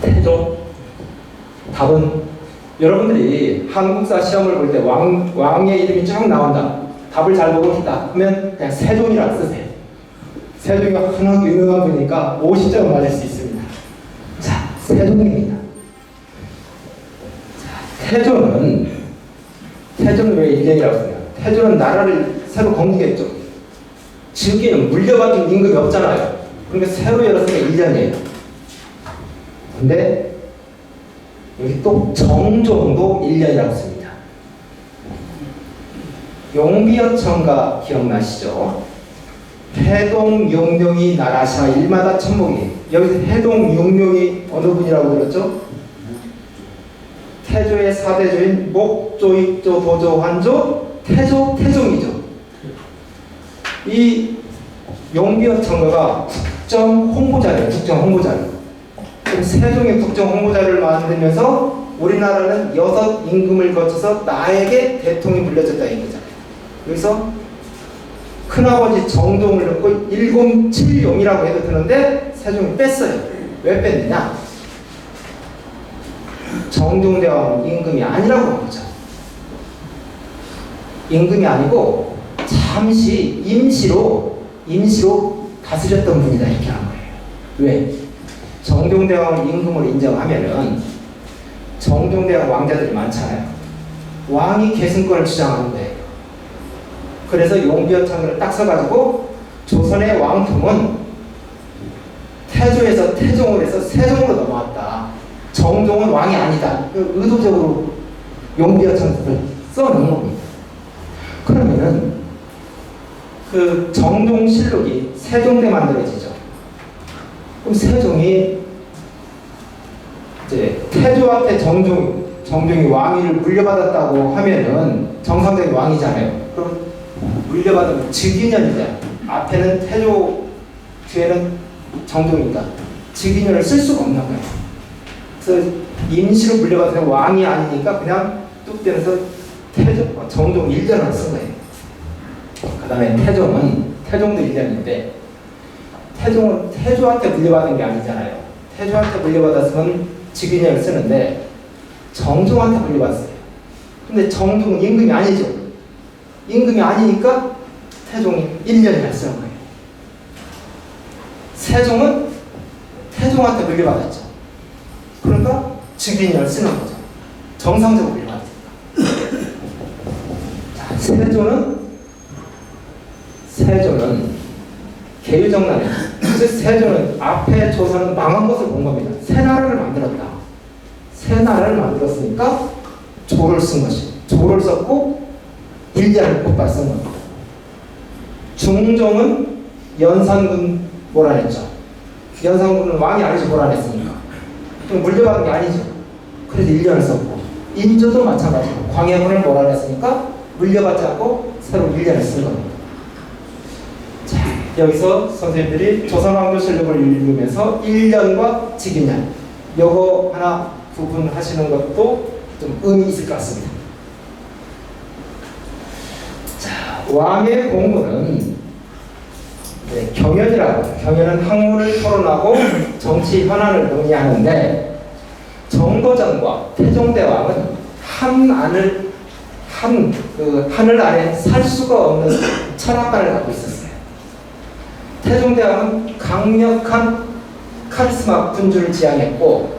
B: 태조. 답은 여러분들이 한국사 시험을 볼 때 왕의 이름이 쭉 나온다. 답을 잘 보고 있다. 그러면 그냥 세종이라고 쓰세요. 세종이 워낙 유명한 분이니까 50점을 맞을 수 있습니다. 자, 세종입니다. 자, 태조는 왜 1년이라고 쓰냐? 태조는 나라를 새로 건국했죠. 즉위는 물려받은 임금이 없잖아요. 그러니까 새로 열었으니까 1년이에요. 근데 여기 또 정종도 1년이라고 씁니다. 용비어천가 기억나시죠? 해동 용룡이 나라샤 일마다 천목이. 여기서 해동 용룡이 어느 분이라고 들었죠? 태조의 4대조인 목조, 익조, 도조, 환조, 태조, 태종이죠. 이 용비어천가가 국정 홍보자예요. 국정 홍보자예요. 그럼 세종의 국정 홍보자를 만들면서 우리나라는 6 임금을 거쳐서 나에게 대통령이 물려졌다 이거잖아요. 여기서 큰아버지 정종을 넣고 107용이라고 해도 되는데 세종이 뺐어요. 왜 뺐느냐? 정종대왕은 임금이 아니라고 한 거죠. 임금이 아니고 잠시 임시로 다스렸던 분이다 이렇게 한 거예요. 왜? 정종대왕을 임금으로 인정하면은 정종대왕 왕자들이 많잖아요. 왕이 계승권을 주장하는 거예요. 그래서 용비어천가를 딱 써가지고 조선의 왕통은 태조에서 태종으로 해서 세종으로 넘어왔다. 정종은 왕이 아니다. 의도적으로 용비어천가를 써놓은 겁니다. 그러면은 그 정종실록이 세종 때 만들어지죠. 그럼 세종이 이제 태조한테 정종이 왕위를 물려받았다고 하면은 정상적인 왕이잖아요. 그럼 물려받으면 즉위년이다. 앞에는 태조, 뒤에는 정종이니까 즉위년을 쓸 수가 없는 거예요. 그래서 임시로 물려받은 왕이 아니니까 그냥 뚝 떼면서 정종 1년을 쓴 거예요. 그 다음에 태종도 1년인데 태종은 태조한테 물려받은 게 아니잖아요. 태조한테 물려받았으면 직위년을 쓰는데 정종한테 물려받았어요. 근데 정종은 임금이 아니죠. 임금이 아니니까 태종이 1년이나 쓰는 거예요. 세종은 태종한테 물려받았죠. 그러니까 직위년을 쓰는 거죠. 정상적으로 물려받았으니까. 자, 세조는 계유정난에 세조는 앞에 조선은 망한 것을 본 겁니다. 새 나라를 만들었다. 새 나라를 만들었으니까 조를 쓴 것이. 조를 썼고 일리아를 곧바로 쓴 겁니다. 중종은 연산군 몰아냈죠. 연산군은 왕이 아니죠. 몰아냈으니까. 물려받은 게 아니죠. 그래서 1년을 썼고 인조도 마찬가지고 광해군을 몰아냈으니까 물려받지 않고 새로 1년을 쓴 겁니다. 자, 여기서 선생님들이 조선왕조실록을 읽으면서 1년과 직위년 요거 하나 구분하시는 것도 좀 의미 있을 것 같습니다. 자, 왕의 공부는 경연이라고, 경연은 학문을 토론하고 정치 현안을 논의하는데 정도전과 태종대왕은 하늘 아래 살 수가 없는 철학관을 갖고 있었어요. 태종대왕은 강력한 카리스마 군주를 지향했고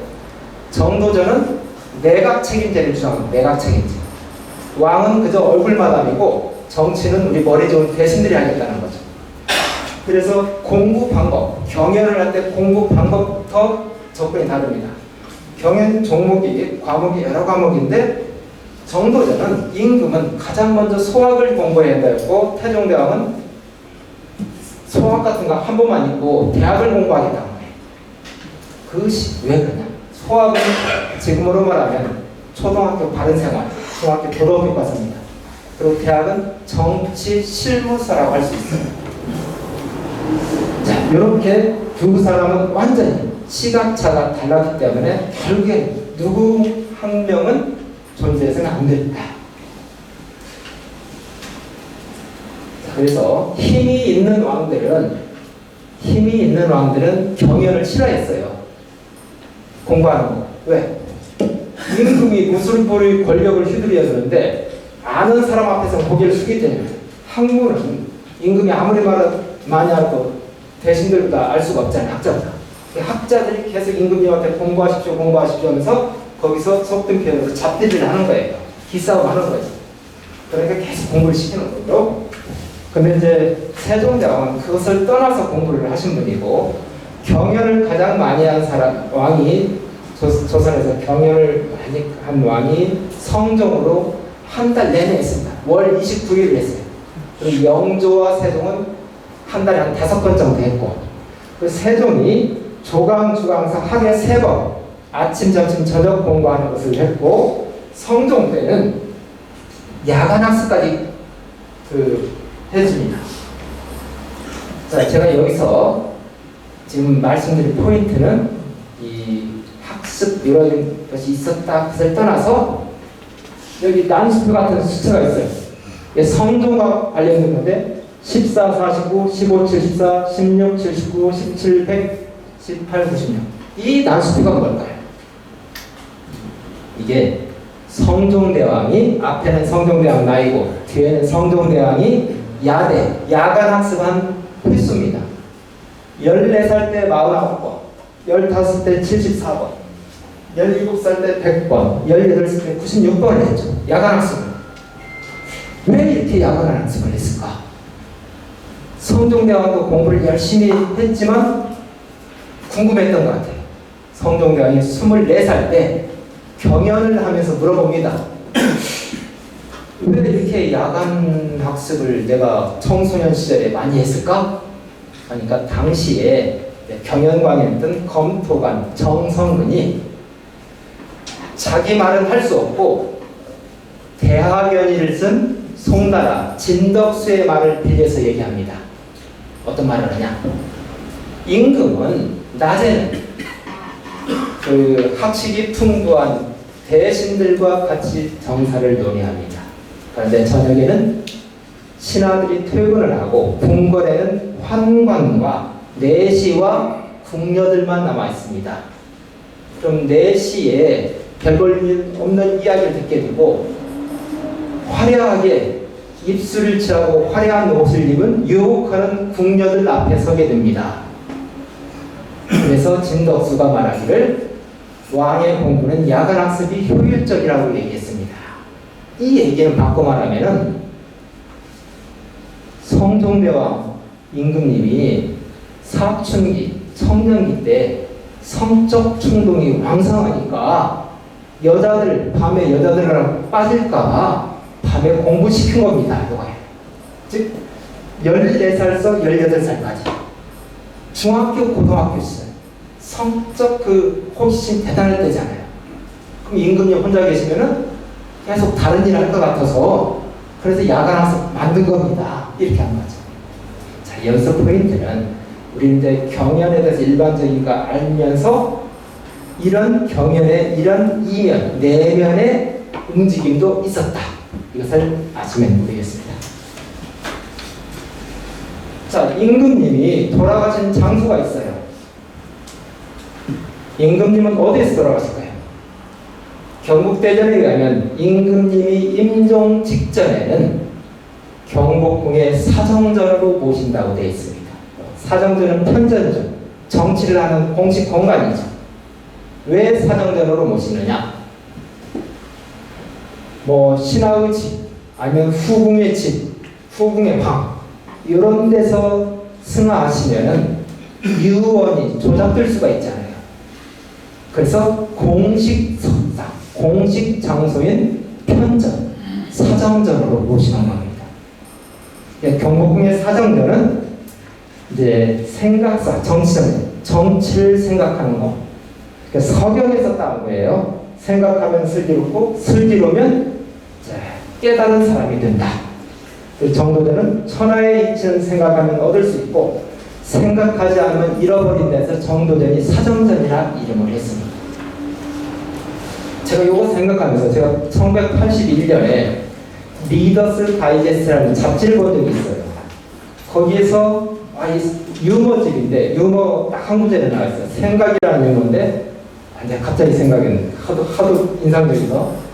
B: 정도전은 내각 책임제를 주장합니다. 내각 책임제. 왕은 그저 얼굴마담이고 정치는 우리 머리 좋은 대신들이 하겠다는 거죠. 그래서 공부 방법, 경연을 할 때 공부 방법부터 접근이 다릅니다. 경연 과목이 여러 과목인데 정도전은 임금은 가장 먼저 소학을 공부해야 했고 태종대왕은 소학 같은 거 한 번만 있고 대학을 공부하겠다는 거예요. 그것이 왜 그러냐? 소학은 지금으로 말하면 초등학교 바른생활, 중학교 도덕교과서입니다. 그리고 대학은 정치 실무사라고 할 수 있어요. 자, 이렇게 두 사람은 완전히 시각차가 달랐기 때문에 결국엔 누구 한 명은 존재해서는 안 된다. 그래서 힘이 있는 왕들은 경연을 싫어했어요. 공부하는 거. 왜? 임금이 무술보의 권력을 휘두르었는데 아는 사람 앞에서 고개를 숙이기 때문에 학문은 임금이 아무리 많이 하고 대신들보다 알 수가 없잖아요. 학자보다. 학자들이 계속 임금님한테 공부하십시오 하면서 거기서 속된 표현으로 잡들이를 하는 거예요. 기싸움 하는 거예요. 그러니까 계속 공부를 시키는 거죠. 근데 이제 세종대왕은 그것을 떠나서 공부를 하신 분이고 경연을 가장 많이 한 왕이 조선에서 경연을 많이 한 왕이 성종으로 한 달 내내 했습니다. 월 29일을 했어요. 그리고 영조와 세종은 한 달에 한 5번 정도 했고 그 세종이 조강주강사 하루에 3번 아침, 점심, 저녁 공부하는 것을 했고 성종 때는 야간학습까지 해줍니다. 자, 제가 여기서 지금 말씀드린 포인트는 이 학습 이런 것이 있었다 그것을 떠나서 여기 난수표 같은 숫자가 있어요. 성종과 관련된 건데 14, 49, 15, 74, 16, 79, 17, 100, 18, 96. 이 난수표가 뭘까요? 이게 성종대왕이 앞에는 성종대왕 나이고 뒤에는 성종대왕이 야간 학습한 횟수입니다. 14살 때 49번, 15살 때 74번, 17살 때 100번, 18살 때 96번을 했죠. 야간 학습을. 왜 이렇게 야간 학습을 했을까? 성종대왕도 공부를 열심히 했지만 궁금했던 것 같아요. 성종대왕이 24살 때 경연을 하면서 물어봅니다. 왜 이렇게 야간 학습을 내가 청소년 시절에 많이 했을까? 그러니까 당시에 경연관이었던 검토관 정성근이 자기 말은 할 수 없고 대하견이를 쓴 송나라 진덕수의 말을 빌려서 얘기합니다. 어떤 말을 하냐? 임금은 낮에는 그 학식이 풍부한 대신들과 같이 정사를 논의합니다. 그런데 저녁에는 신하들이 퇴근을 하고 궁궐에는 환관과 내시와 궁녀들만 남아 있습니다. 그럼 내시에 별 볼 일 없는 이야기를 듣게 되고 화려하게 입술을 칠하고 화려한 옷을 입은 유혹하는 궁녀들 앞에 서게 됩니다. 그래서 진덕수가 말하기를 왕의 공부는 야간 학습이 효율적이라고 얘기했습니다. 이 얘기는 바꿔 말하면은 성종대왕 임금님이 사춘기, 청년기 때 성적 충동이 왕성하니까 밤에 여자들이랑 빠질까봐 밤에 공부시킨 겁니다. 이거예요. 즉 14살에서 18살까지 중학교, 고등학교 시절 성적 그 호기심 대단할 때잖아요. 그럼 임금님 혼자 계시면은 계속 다른 일 할 것 같아서 그래서 야간 학습 만든 겁니다. 이렇게 한 거죠. 자, 여기서 포인트는 우리 이제 경연에 대해서 일반적인 거 알면서 이런 경연의 이런 이면, 내면의 움직임도 있었다. 이것을 아시면 되겠습니다. 자, 임금님이 돌아가신 장소가 있어요. 임금님은 어디에서 돌아가실까요? 경국대전에 의하면 임금님이 임종 직전에는 경복궁의 사정전으로 모신다고 되어 있습니다. 사정전은 편전전, 정치를 하는 공식 공간이죠. 왜 사정전으로 모시느냐? 뭐 신하의 집, 아니면 후궁의 집, 후궁의 방 이런 데서 승하하시면은 유언이 조작될 수가 있잖아요. 그래서 공식 석상, 공식 장소인 편전, 사정전으로 모시는 겁니다. 경복궁의 사정전은 이제 생각사, 정치를 생각하는 거. 그러니까 서경에서 따온 거예요. 생각하면 슬기롭고 슬기로우면 깨달은 사람이 된다. 정도전은 천하의 이치는 생각하면 얻을 수 있고 생각하지 않으면 잃어버린 데서 정도전이 사정전이라 이름을 했습니다. 제가 이거 생각하면서 제가 1981년에 리더스 다이제스트라는 잡지를 본 적이 있어요. 거기에서 유머집인데 유머 딱 한 구절에 나와 있어요. 생각이라는 유머인데 갑자기 생각했는데 하도 인상적이서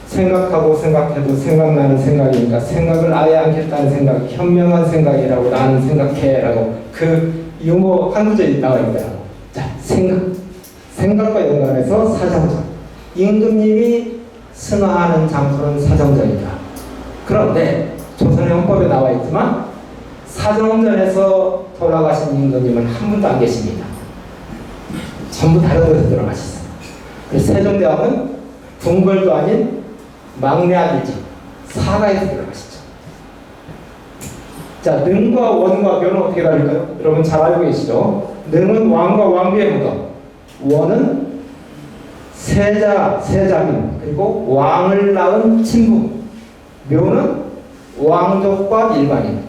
B: 생각하고 생각해도 생각나는 생각이니까 생각을 아예 않겠다는 생각, 현명한 생각이라고 나는 생각해라고 그 유머 한 구절이 나와 있더라고. 자, 생각과 연관해서 사정전. 임금님이 승하하는 장소는 사정전이다. 그런데 조선의 헌법에 나와 있지만 사정전에서 돌아가신 임금님은 한 분도 안 계십니다. 전부 다른 곳에서 돌아가셨어요. 그래서 세종대왕은 궁궐도 아닌 막내 아들집 사가에서 돌아가시죠. 자, 능과 원과 묘는 어떻게 다를까요? 여러분 잘 알고 계시죠? 능은 왕과 왕비의 무덤, 원은 세자민 그리고 왕을 낳은 친부, 묘는 왕족과 일반인.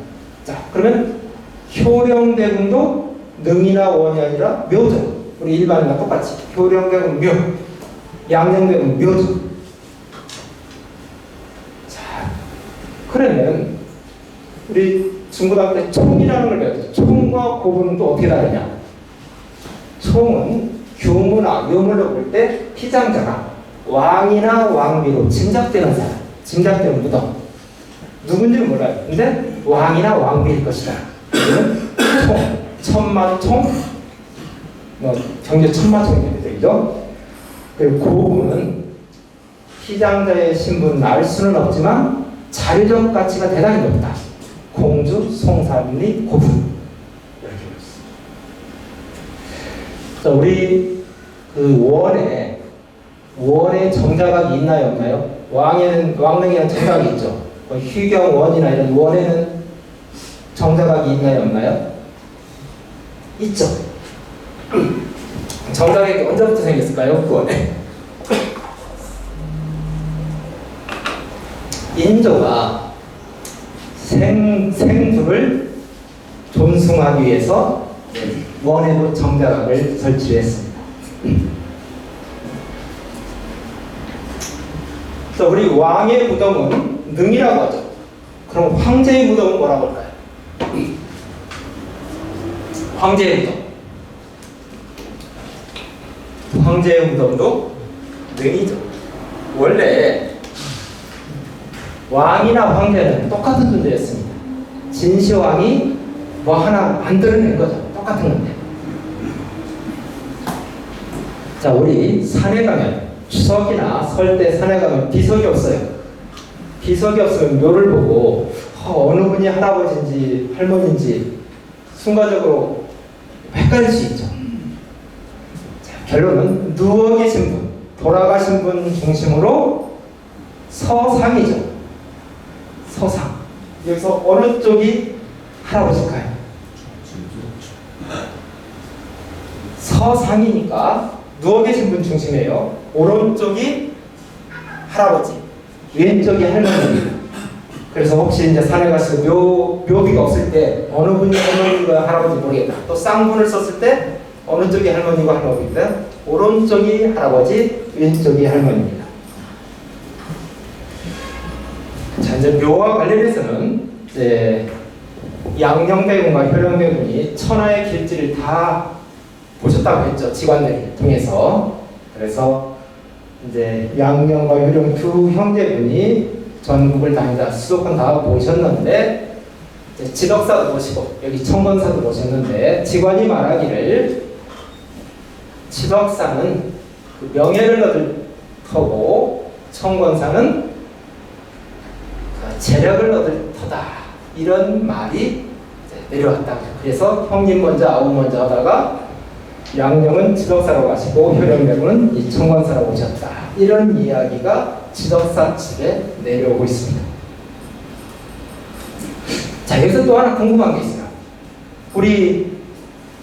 B: 자, 그러면 효령대군도 능이나 원이 아니라 묘죠. 우리 일반인과 똑같이 효령대군 묘, 양녕대군 묘죠. 자, 그러면 우리 중고등학교 때 총이라는 걸 배웠죠. 총과 고분은 또 어떻게 다르냐? 총은 규무나 유물로 볼 때 피장자가 왕이나 왕비로 짐작되는 사람, 짐작되는 무덤. 누군지는 몰라요. 근데 왕이나 왕비일 것이다. 총, 천마총, 경제 천마총이 되죠. 그리고 고분은 피장자의 신분은 알 수는 없지만 자료적 가치가 대단히 높다. 공주, 송사리, 고분. 이렇게 보였습니다. 자, 우리 그 원에 정자각이 있나요, 없나요? 왕릉에는 정각이 있죠. 휴경원이나 이런 원에는 정자각이 있나요, 없나요? 있죠. 정자각이 언제부터 생겼을까요? 그 원에. 인조가 생부를 존숭하기 위해서 원에도 정자각을 설치했습니다. 자, 우리 왕의 무덤은 능이라고 하죠. 그럼 황제의 무덤은 뭐라고 할까요? 황제의 무덤. 황제의 무덤도 능이죠. 원래 왕이나 황제는 똑같은 존재였습니다. 진시황이 뭐 하나 만들어낸 거죠. 똑같은 건데. 자, 우리 산에 가면 추석이나 설 때 산에 가면 비석이 없어요. 비석이 없으면 묘를 보고 어느 분이 할아버지인지 할머니인지 순간적으로 헷갈릴 수 있죠. 자, 결론은 누워 계신 분, 돌아가신 분 중심으로 서상이죠. 서상. 여기서 어느 쪽이 할아버지일까요? 서상이니까 누워 계신 분 중심이에요. 오른쪽이 할아버지, 왼쪽이 할머니입니다. 그래서 혹시 이제 산에 가서 묘비가 없을 때 어느 분이 할머니고 할아버지 모르겠다. 또 쌍문을 썼을 때 어느 쪽이 할머니고 할아버지다. 오른쪽이 할아버지, 왼쪽이 할머니입니다. 자, 이제 묘와 관련해서는 이제 양녕대군과 효령대군이 천하의 길지를 다 보셨다고 했죠. 직관들을 통해서. 그래서 이제 양녕과 효령 두 형제분이 전국을 다니다 수도권 다 보셨는데 지덕사도 보시고 여기 청건사도 보셨는데 직관이 말하기를 지덕사는 그 명예를 얻을 터고 청건사는 그 재력을 얻을 터다. 이런 말이 내려왔다. 그래서 형님 먼저 아우 먼저 하다가 양녕은 지덕사로 가시고 효령대군은 이 청건사로 오셨다. 이런 이야기가 지덕사 측에 내려오고 있습니다. 자, 여기서 또 하나 궁금한 게 있어요. 우리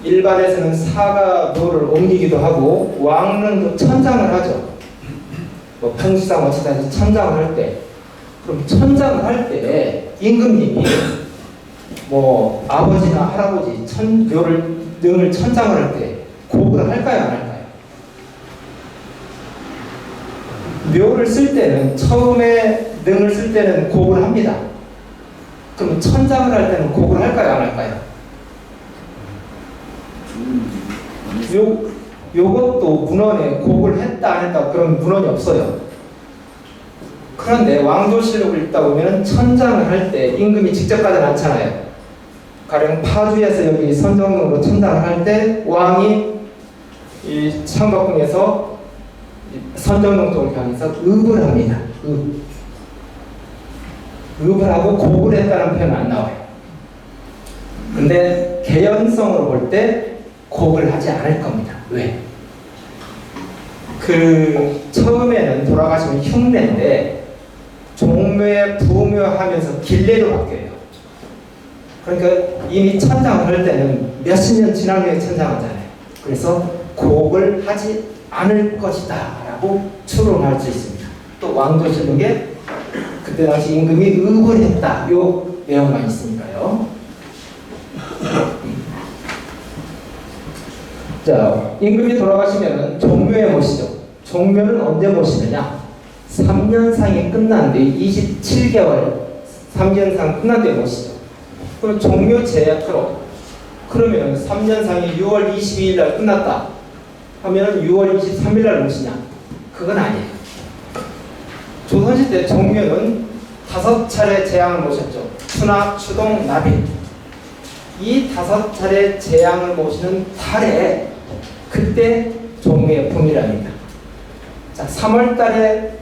B: 일반에서는 사가 묘를 옮기기도 하고 왕은 또 천장을 하죠. 뭐 풍수상 어쩌다 해서 천장을 할 때, 그럼 천장을 할 때 임금님이 뭐 아버지나 할아버지 묘를 능을 천장을 할 때 곡을 할까요, 안 할까요? 묘를 쓸 때는 처음에 능을 쓸 때는 곡을 합니다. 그럼 천장을 할 때는 곡을 할까요, 안 할까요? 요것도 문헌에 곡을 했다 안 했다 그런 문헌이 없어요. 그런데 왕조실록을 읽다 보면 천장을 할 때 임금이 직접 가지 않잖아요. 가령 파주에서 여기 선정릉으로 천장을 할 때 왕이 이 창덕궁에서 선정릉 쪽을 향해서 읍을 합니다. 읍을 하고 곡을 했다는 표현은 안 나와요. 근데 개연성으로 볼 때 곡을 하지 않을 겁니다. 왜? 처음에는 돌아가시면 흉내인데 종묘에 부묘하면서 길례로 바뀌어요. 그러니까 이미 천장을 할 때는 몇십 년 지난 후에 천장하잖아요. 그래서 곡을 하지 않을 것이다 라고 추론할 수 있습니다. 또 왕조실록에 그때 당시 임금이 읍을 했다 요 내용만 있으니까요. 자, 임금이 돌아가시면 종묘에 모시죠. 종묘는 언제 모시느냐? 3년상이 끝난 뒤 27개월 3년상 끝난 뒤에 모시죠. 그럼 종묘 제약으로 그러면 3년상이 6월 22일 날 끝났다 하면 6월 23일 날 모시냐? 그건 아니에요. 조선시대 종묘는 5차례 재앙을 모셨죠. 추나, 추동, 나비. 이 5차례 재앙을 모시는 달에 그때 종묘의 풍이랍니다. 자, 3월 달에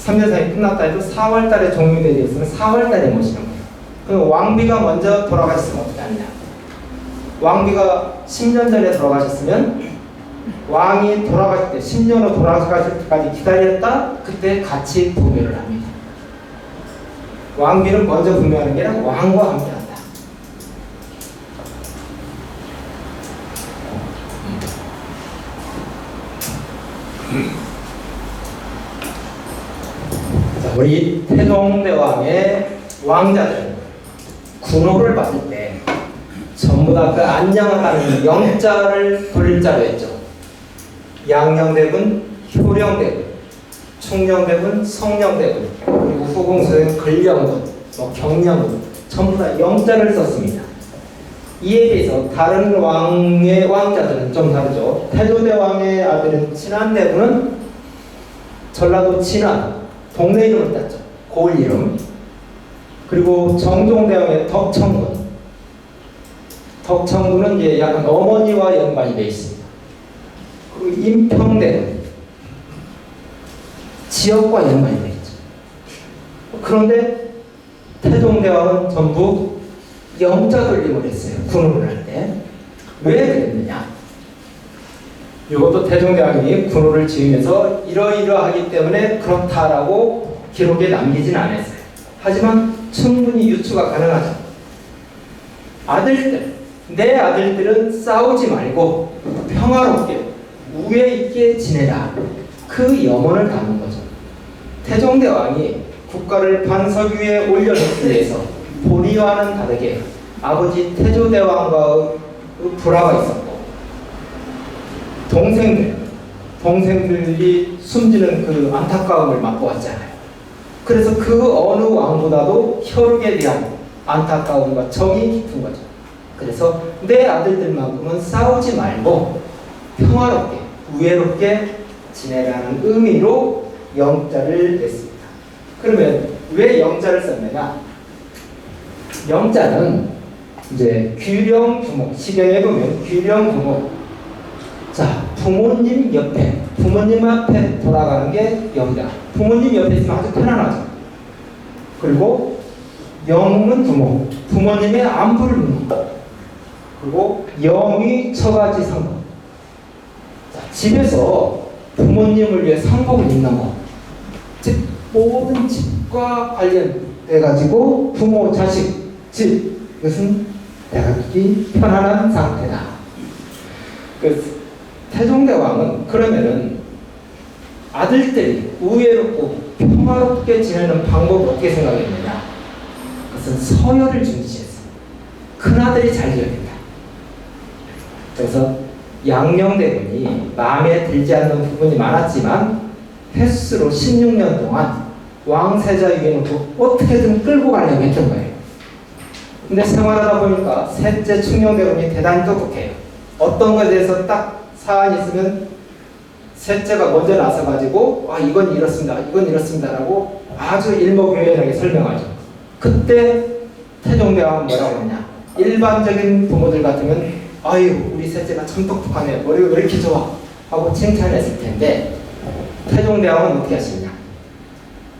B: 3년상이 끝났다 해도 4월 달에 종묘되어 있으면 4월 달에 모시는 거예요. 그럼 왕비가 먼저 돌아가셨으면 어떻게 하느냐? 왕비가 10년 전에 돌아가셨으면 왕이 돌아가실 때 10년 후 돌아가실 때까지 기다렸다 그때 같이 부묘를 합니다. 왕비는 먼저 부묘하는 게 아니라 왕과 함께 한다. 자, 우리 태종대왕의 왕자들 군호를 받을 때 전부 다 그 안녕하다는 영자를 돌릴 자로 했죠. 양녕대군, 효령대군, 충녕대군, 성녕대군, 그리고 후공수는 근령군, 뭐 경령군 전부 다 영자를 썼습니다. 이에 비해서 다른 왕의 왕자들은 좀 다르죠. 태조대왕의 아들은 친한대군은 전라도 친한 동네 이름을 땄죠. 고을 이름. 그리고 정종대왕의 덕천군. 덕천군은 이제 약간 어머니와 연관이 되어 있습니다. 그리고 임평대군. 지역과 연관이 되어 있죠. 그런데 태종대왕은 전부 영자 돌림을 했어요. 군호를 할 때. 왜 그랬느냐? 이것도 태종대왕이 군호를 지으면서 이러이러하기 때문에 그렇다라고 기록에 남기진 않았어요. 하지만 충분히 유추가 가능하죠. 아들들, 내 아들들은 싸우지 말고 평화롭게 우애 있게 지내라. 그 염원을 담은 거죠. 태종대왕이 국가를 반석 위에 올려놓기 위해서 본의와는 다르게 아버지 태조대왕과의 불화가 있었고 동생들이 숨지는 그 안타까움을 맛보았잖아요. 그래서 그 어느 왕보다도 혈육에 대한 안타까움과 정이 깊은 거죠. 그래서 내 아들들만큼은 싸우지 말고 평화롭게 우애롭게 지내라는 의미로 영자를 냈습니다. 그러면 왜 영자를 썼느냐? 영자는 이제 귀령부모, 시경에 보면 귀령부모. 자, 부모님 옆에, 부모님 앞에 돌아가는 게 영자. 부모님 옆에 있으면 아주 편안하죠. 그리고 영은 부모, 부모님의 안부를 묻는 것. 그리고 영이 처가지 상복. 자, 집에서 부모님을 위해 상복을 입는 것. 즉, 모든 집과 관련돼가지고 부모, 자식, 집, 이것은 대가기 편안한 상태다. 그래서 태종대왕은 그러면은 아들들이 우애롭고 평화롭게 지내는 방법을 어떻게 생각했느냐? 그것은 서열을 중시했어. 큰아들이 잘 지어야 된다. 그래서 양녕대군이 마음에 들지 않는 부분이 많았지만 횟수로 16년 동안 왕세자 위에 놓고 어떻게든 끌고 가려고 했던 거예요. 근데 생활하다 보니까 셋째 충녕대군이 대단히 똑똑해요. 어떤 것에 대해서 딱 사안이 있으면 셋째가 먼저 나서가지고 이건 이렇습니다, 이건 이렇습니다라고 아주 일목요연하게 설명하죠. 그때 태종대왕은 뭐라고 하냐? 일반적인 부모들 같으면 아유 우리 셋째가 참 똑똑하네, 머리가 왜 이렇게 좋아 하고 칭찬했을 텐데 태종대왕은 어떻게 하시냐?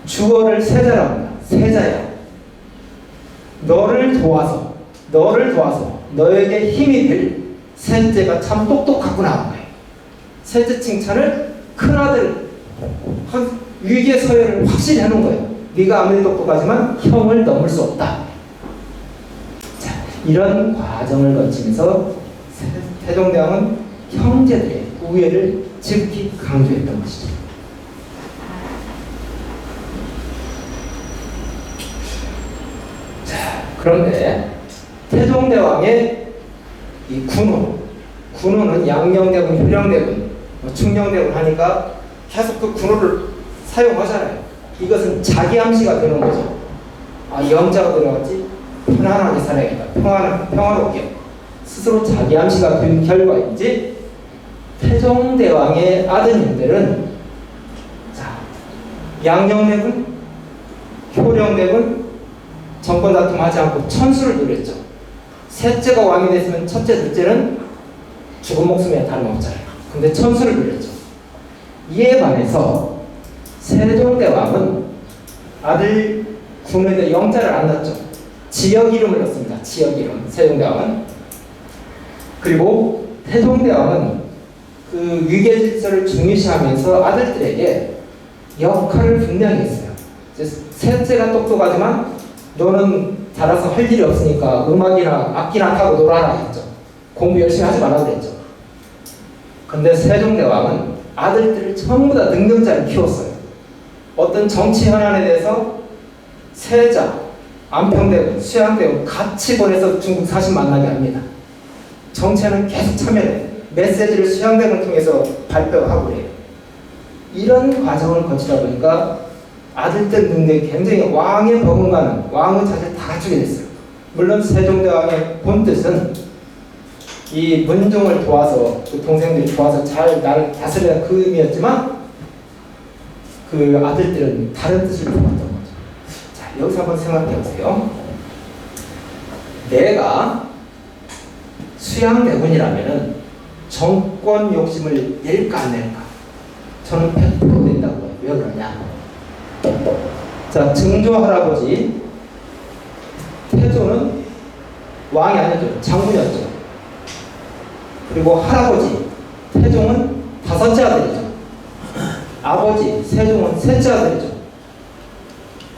B: 주어를 세자라고 합니다. 세자야. 너를 도와서 너에게 힘이 될 셋째가 참 똑똑하구나 하는 거예요. 셋째 칭찬을 큰아들 위기의 서열을 확실히 하는 거예요. 네가 아무리 똑똑하지만 형을 넘을 수 없다. 자, 이런 과정을 거치면서 태종대왕은 형제들의 우애를 지극히 강조했던 것이죠. 자, 그런데 태종대왕의 이 군호는 양녕대군, 효령대군, 충녕대군 하니까 계속 그 군호를 사용하잖아요. 이것은 자기 암시가 되는 거죠. 영자가 들어갔지? 편안하게 살아야겠다. 평화롭게. 스스로 자기 암시가 된 결과인지 태종대왕의 아드님들은 자, 양녕대군, 효령대군 정권 다툼하지 않고 천수를 누렸죠. 셋째가 왕이 됐으면 첫째, 둘째는 죽은 목숨에 다름없잖아요. 근데 천수를 누렸죠. 이에 반해서 세종대왕은 아들 군에다 영자를 안 넣었죠. 지역 이름을 넣습니다. 지역 이름. 세종대왕은. 그리고 태종대왕은 그 위계질서를 중요시하면서 아들들에게 역할을 분명히 했어요. 셋째가 똑똑하지만 너는 자라서 할 일이 없으니까 음악이나 악기나 타고 놀아라 했죠. 공부 열심히 하지 말라고 그랬죠. 근데 세종대왕은 아들들을 전부 다 능력자를 키웠어요. 어떤 정치 현안에 대해서 세자, 안평대군, 수양대군 같이 보내서 중국 사신 만나게 합니다. 정치에는 계속 참여해. 메시지를 수양대군 통해서 발표하고 그래요. 이런 과정을 거치다 보니까 아들들 능력이 굉장히 왕의 버금가는 왕의 자세를 다 갖추게 됐어요. 물론 세종대왕의 본뜻은 이 문종을 도와서 그 동생들이 도와서 잘 나를 다스리는 그 의미였지만 그 아들들은 다른 뜻을 품었던 거죠. 자, 여기서 한번 생각해 보세요. 내가 수양대군이라면은 정권 욕심을 낼까 안 낼까? 저는 100% 낸다고 해요. 왜 그러냐? 자, 증조 할아버지 태조는 왕이 아니었죠. 장군이었죠. 그리고 할아버지 태종은 다섯째 아들이죠. 아버지 세종은 셋째 아들이죠.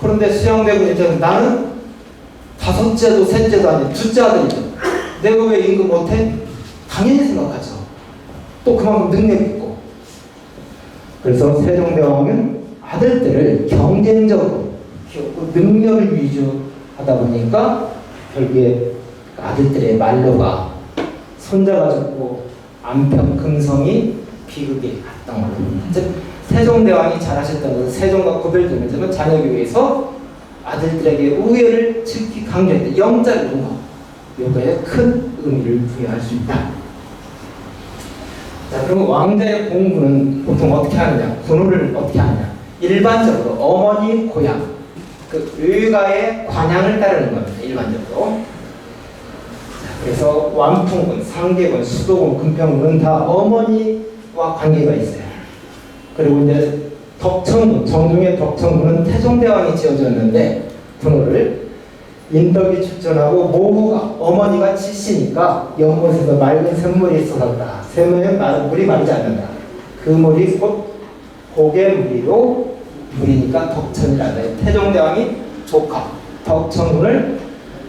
B: 그런데 수양대군 입장에서 나는 다섯째도 셋째도 아닌 둘째 아들이죠. 내가 왜 임금 못해? 당연히 생각하죠. 또 그만큼 능력이 있고. 그래서 세종대왕은 아들들을 경쟁적으로 키웠고 능력을 위주하다 보니까 결국에 아들들의 말로가 손자가 죽고 안평 금성이 비극에 갔던 거죠. 즉 세종대왕이 잘하셨던 것은 세종과 구별되면서 자녀 교육에서 아들들에게 우애를 특히 강조했다. 영자를 둔 것. 이거에 큰 의미를 부여할 수 있다. 자, 그럼 왕자의 공부는 보통 어떻게 하느냐? 군우를 어떻게 하느냐? 일반적으로 어머니 고향, 그 의가의 관양을 따르는 겁니다. 일반적으로. 그래서 완풍군, 상계군, 수도군, 금평군은 다 어머니와 관계가 있어요. 그리고 이제 덕천군, 정중의 덕천군은 태종대왕이 지어줬는데 군호를 인덕이 추천하고 모후가 어머니가 지시니까 연못에서 맑은 샘물이 쏟았다. 샘물에 물이 마르지 않는다. 그 물이 곧 고개 물이로 물이니까 덕천이란다. 태종대왕이 조카 덕천군을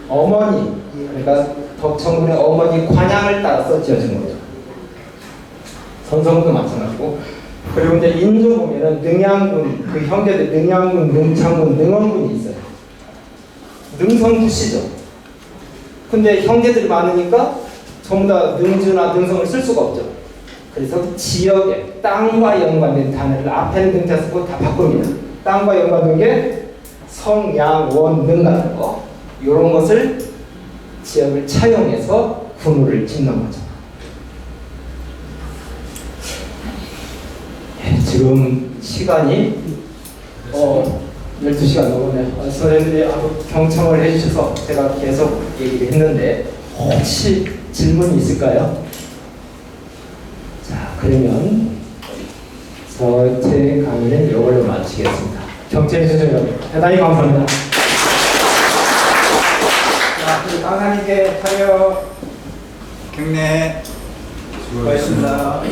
B: 어머니, 그러니까 덕천군의 어머니 관양을 따라서 지어진 거죠. 선성군도 마찬가지고. 그리고 이제 인조 보면은 능양군, 그 형제들 능양군, 능창군, 능원군이 있어요. 능성부시죠. 근데 형제들이 많으니까 전부 다 능주나 능성을 쓸 수가 없죠. 그래서 지역에 땅과 연관된 단어를 앞에는 능자 쓰고 다 바꿉니다. 땅과 연관된 게 성, 양, 원, 능 같은 거, 이런 것을 지역을 차용해서 군우를 짓는 거죠. 지금 시간이 12시가 넘었네요. 선생님들이 아주 경청을 해주셔서 제가 계속 얘기를 했는데 혹시 질문이 있을까요? 자, 그러면 제 강의는 이걸로 마치겠습니다. 경청해주셔서 여러분 대단히 감사합니다.
C: 자, 우리 강사님께 차려 경례. 수고하셨습니다.